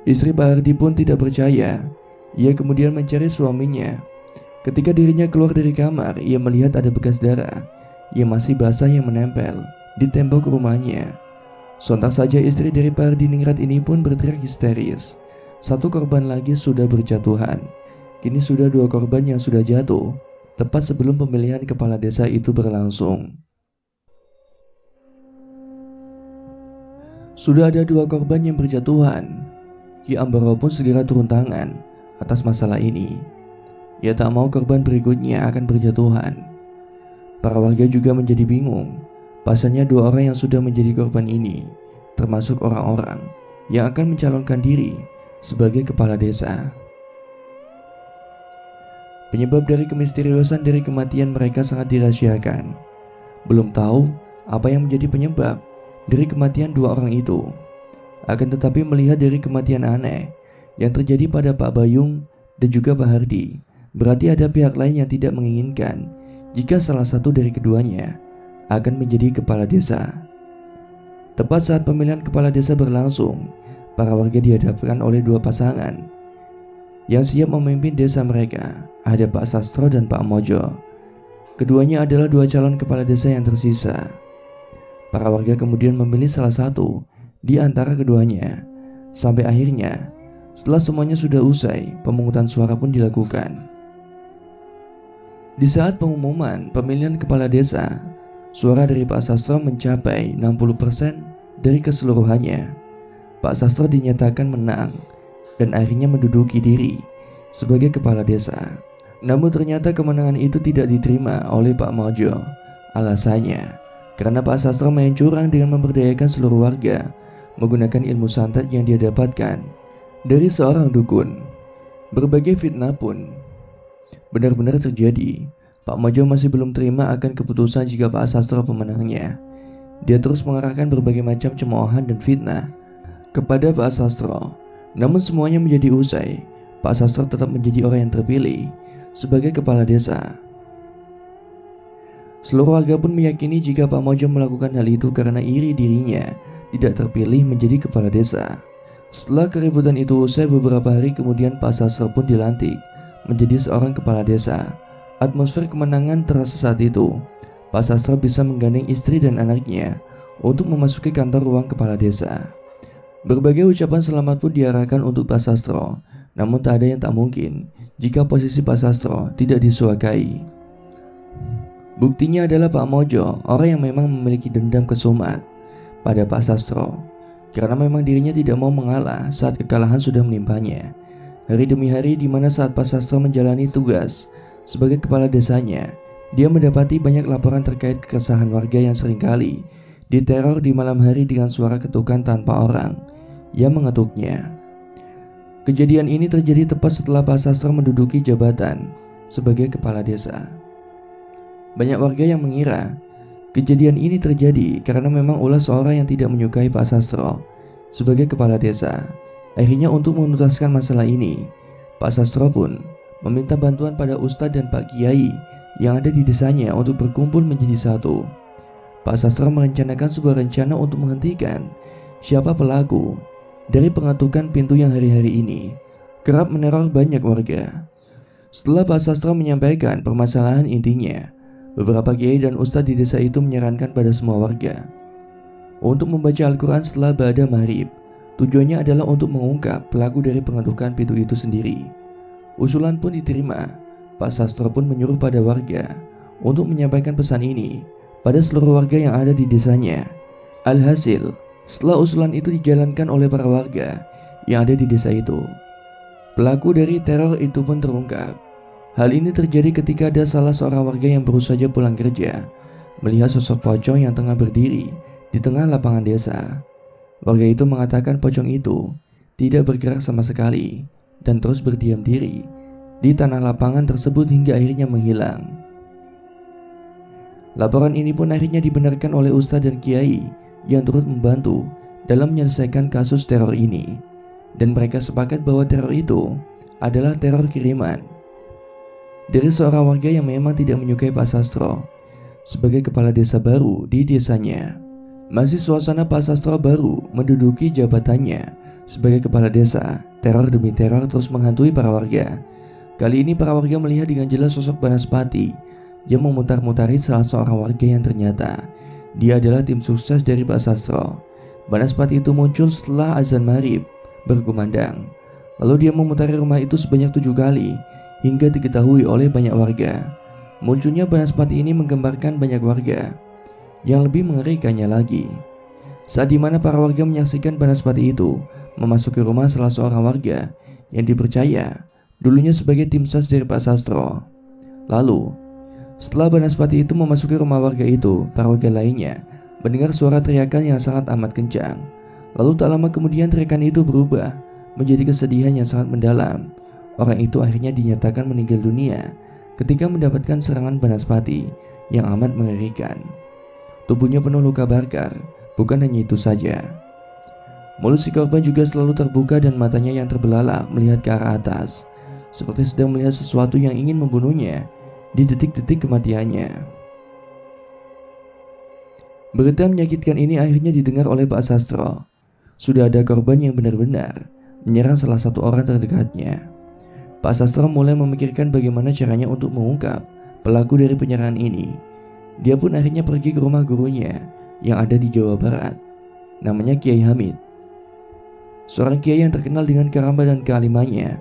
[SPEAKER 1] Istri Pak Hardi pun tidak percaya. Ia kemudian mencari suaminya. Ketika dirinya keluar dari kamar, ia melihat ada bekas darah yang masih basah yang menempel di tembok rumahnya. Sontak saja istri dari Pak Hardi ningrat ini pun berteriak histeris. 1 korban lagi sudah berjatuhan. Kini sudah 2 korban yang sudah jatuh tepat sebelum pemilihan kepala desa itu berlangsung. Sudah ada 2 korban yang berjatuhan. Ki Ambaro pun segera turun tangan atas masalah ini. Ia tak mau korban berikutnya akan berjatuhan. Para warga juga menjadi bingung. Pasalnya 2 orang yang sudah menjadi korban ini termasuk orang-orang yang akan mencalonkan diri sebagai kepala desa. Penyebab dari kemisteriusan dari kematian mereka sangat dirahasiakan. Belum tahu apa yang menjadi penyebab dari kematian 2 orang itu. Akan tetapi melihat dari kematian aneh yang terjadi pada Pak Bayung dan juga Pak Hardi, berarti ada pihak lain yang tidak menginginkan jika salah satu dari keduanya akan menjadi kepala desa. Tepat saat pemilihan kepala desa berlangsung, para warga dihadapkan oleh 2 pasangan yang siap memimpin desa mereka. Ada Pak Sastro dan Pak Mojo. Keduanya adalah 2 calon kepala desa yang tersisa. Para warga kemudian memilih salah satu di antara keduanya. Sampai akhirnya, setelah semuanya sudah usai, pemungutan suara pun dilakukan. Di saat pengumuman pemilihan kepala desa, suara dari Pak Sastro mencapai 60% dari keseluruhannya. Pak Sastro dinyatakan menang dan akhirnya menduduki diri sebagai kepala desa. Namun ternyata kemenangan itu tidak diterima oleh Pak Mojo. Alasannya, karena Pak Sastro main curang dengan memberdayakan seluruh warga menggunakan ilmu santet yang dia dapatkan dari seorang dukun. Berbagai fitnah pun benar-benar terjadi. Pak Mojo masih belum terima akan keputusan jika Pak Sastro pemenangnya. Dia terus mengarahkan berbagai macam cemoohan dan fitnah kepada Pak Sastro. Namun semuanya menjadi usai. Pak Sastro tetap menjadi orang yang terpilih sebagai kepala desa. Seluruh warga pun meyakini jika Pak Mojo melakukan hal itu karena iri dirinya tidak terpilih menjadi kepala desa. Setelah keributan itu usai, beberapa hari kemudian Pak Sastro pun dilantik menjadi seorang kepala desa. Atmosfer kemenangan terasa saat itu. Pak Sastro bisa menggandeng istri dan anaknya untuk memasuki kantor ruang kepala desa. Berbagai ucapan selamat pun diarahkan untuk Pak Sastro. Namun tak ada yang tak mungkin jika posisi Pak Sastro tidak disuakai. Buktinya adalah Pak Mojo, orang yang memang memiliki dendam kesumat pada Pak Sastro, karena memang dirinya tidak mau mengalah saat kekalahan sudah menimpanya. Hari demi hari di mana saat Pak Sastro menjalani tugas sebagai kepala desanya, dia mendapati banyak laporan terkait keresahan warga yang seringkali diteror di malam hari dengan suara ketukan tanpa orang yang mengetuknya. Kejadian ini terjadi tepat setelah Pak Sastro menduduki jabatan sebagai kepala desa. Banyak warga yang mengira kejadian ini terjadi karena memang ulah seorang yang tidak menyukai Pak Sastro sebagai kepala desa. Akhirnya untuk menuntaskan masalah ini, Pak Sastro pun meminta bantuan pada Ustadz dan Pak Kiai yang ada di desanya untuk berkumpul menjadi satu. Pak Sastro merencanakan sebuah rencana untuk menghentikan siapa pelaku dari pengetukan pintu yang hari-hari ini kerap meneror banyak warga. Setelah Pak Sastro menyampaikan permasalahan intinya, beberapa kiai dan ustadz di desa itu menyarankan pada semua warga untuk membaca Al-Quran setelah ba'da maghrib Tujuannya adalah untuk mengungkap pelaku dari pengerukan pintu itu sendiri. Usulan pun diterima. Pak Sastro pun menyuruh pada warga untuk menyampaikan pesan ini pada seluruh warga yang ada di desanya. Alhasil, setelah usulan itu dijalankan oleh para warga yang ada di desa itu, pelaku dari teror itu pun terungkap. Hal ini terjadi ketika ada salah seorang warga yang baru saja pulang kerja melihat sosok pocong yang tengah berdiri di tengah lapangan desa. Warga itu mengatakan pocong itu tidak bergerak sama sekali dan terus berdiam diri di tanah lapangan tersebut hingga akhirnya menghilang. Laporan ini pun akhirnya dibenarkan oleh ustadz dan kiai yang turut membantu dalam menyelesaikan kasus teror ini, dan mereka sepakat bahwa teror itu adalah teror kiriman dari seorang warga yang memang tidak menyukai Pak Sastro sebagai kepala desa baru di desanya. Masih suasana Pak Sastro baru menduduki jabatannya sebagai kepala desa, teror demi teror terus menghantui para warga. Kali ini para warga melihat dengan jelas sosok Banaspati yang memutar-mutari salah seorang warga yang ternyata dia adalah tim sukses dari Pak Sastro. Banaspati itu muncul setelah azan maghrib berkumandang. Lalu dia memutari rumah itu sebanyak 7 kali hingga diketahui oleh banyak warga. Munculnya Banaspati ini menggambarkan banyak warga. Yang lebih mengerikannya lagi, saat dimana para warga menyaksikan Banaspati itu memasuki rumah salah seorang warga yang dipercaya dulunya sebagai tim ses dari Pak Sastro. Lalu, setelah Banaspati itu memasuki rumah warga itu, para warga lainnya mendengar suara teriakan yang sangat amat kencang. Lalu tak lama kemudian teriakan itu berubah menjadi kesedihan yang sangat mendalam. Orang itu akhirnya dinyatakan meninggal dunia ketika mendapatkan serangan Banaspati yang amat mengerikan. Tubuhnya penuh luka bakar. Bukan hanya itu saja, mulut si korban juga selalu terbuka dan matanya yang terbelalak melihat ke arah atas, seperti sedang melihat sesuatu yang ingin membunuhnya di detik-detik kematiannya. Berita menyakitkan ini akhirnya didengar oleh Pak Sastro. Sudah ada korban yang benar-benar menyerang salah satu orang terdekatnya. Pak Sastro mulai memikirkan bagaimana caranya untuk mengungkap pelaku dari penyerangan ini. Dia pun akhirnya pergi ke rumah gurunya yang ada di Jawa Barat, namanya Kiai Hamid, seorang kiai yang terkenal dengan karamah dan kealimannya.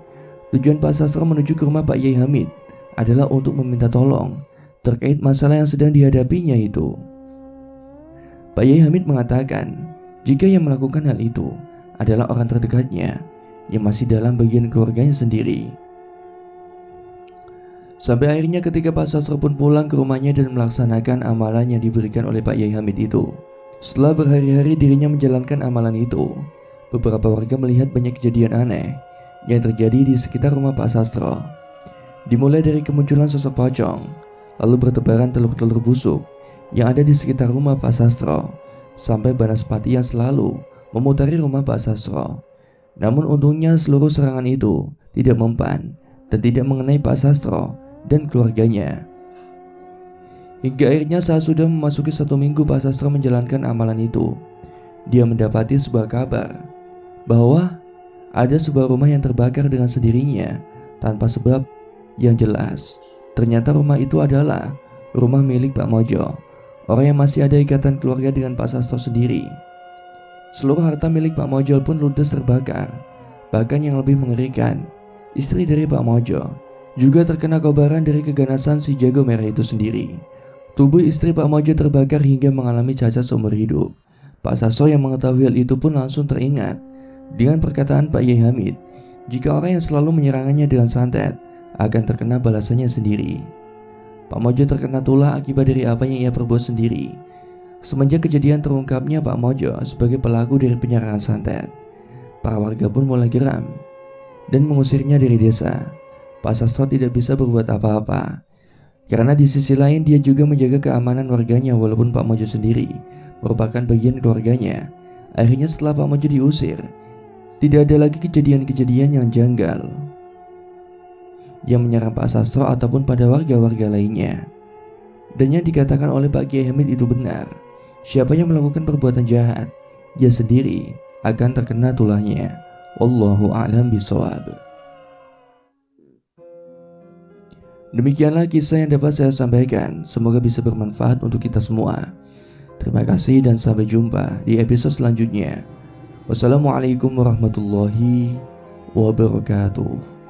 [SPEAKER 1] Tujuan Pak Sastro menuju ke rumah Pak Kiai Hamid adalah untuk meminta tolong terkait masalah yang sedang dihadapinya itu. Pak Kiai Hamid mengatakan jika yang melakukan hal itu adalah orang terdekatnya yang masih dalam bagian keluarganya sendiri. Sampai akhirnya ketika Pak Sastro pun pulang ke rumahnya dan melaksanakan amalan yang diberikan oleh Pak Kiai Hamid itu. Setelah berhari-hari dirinya menjalankan amalan itu, beberapa warga melihat banyak kejadian aneh yang terjadi di sekitar rumah Pak Sastro. Dimulai dari kemunculan sosok pocong, lalu bertebaran telur-telur busuk yang ada di sekitar rumah Pak Sastro, sampai Banaspati yang selalu memutari rumah Pak Sastro. Namun untungnya seluruh serangan itu tidak mempan dan tidak mengenai Pak Sastro dan keluarganya. Hingga akhirnya saat sudah memasuki 1 minggu Pak Sastro menjalankan amalan itu, dia mendapati sebuah kabar bahwa ada sebuah rumah yang terbakar dengan sendirinya tanpa sebab yang jelas. Ternyata rumah itu adalah rumah milik Pak Mojo, orang yang masih ada ikatan keluarga dengan Pak Sastro sendiri. Seluruh harta milik Pak Mojo pun ludes terbakar. Bahkan yang lebih mengerikan, istri dari Pak Mojo juga terkena kobaran dari keganasan si jago merah itu sendiri. Tubuh istri Pak Mojo terbakar hingga mengalami cacat seumur hidup. Pak Sastro yang mengetahui hal itu pun langsung teringat dengan perkataan Pak Kiai Hamid, jika orang yang selalu menyerangannya dengan santet akan terkena balasannya sendiri. Pak Mojo terkena tulah akibat dari apa yang ia perbuat sendiri. Semenjak kejadian terungkapnya Pak Mojo sebagai pelaku dari penyerangan santet, para warga pun mulai geram dan mengusirnya dari desa. Pak Sastro tidak bisa berbuat apa-apa, karena di sisi lain dia juga menjaga keamanan warganya walaupun Pak Mojo sendiri merupakan bagian keluarganya. Akhirnya setelah Pak Mojo diusir, tidak ada lagi kejadian-kejadian yang janggal yang menyerang Pak Sastro ataupun pada warga-warga lainnya. Dan yang dikatakan oleh Pak Kiai Hamid itu benar. Siapa yang melakukan perbuatan jahat, dia sendiri akan terkena tulahnya. Wallahu a'lam bishawab. Demikianlah kisah yang dapat saya sampaikan. Semoga bisa bermanfaat untuk kita semua. Terima kasih dan sampai jumpa di episode selanjutnya. Wassalamualaikum warahmatullahi wabarakatuh.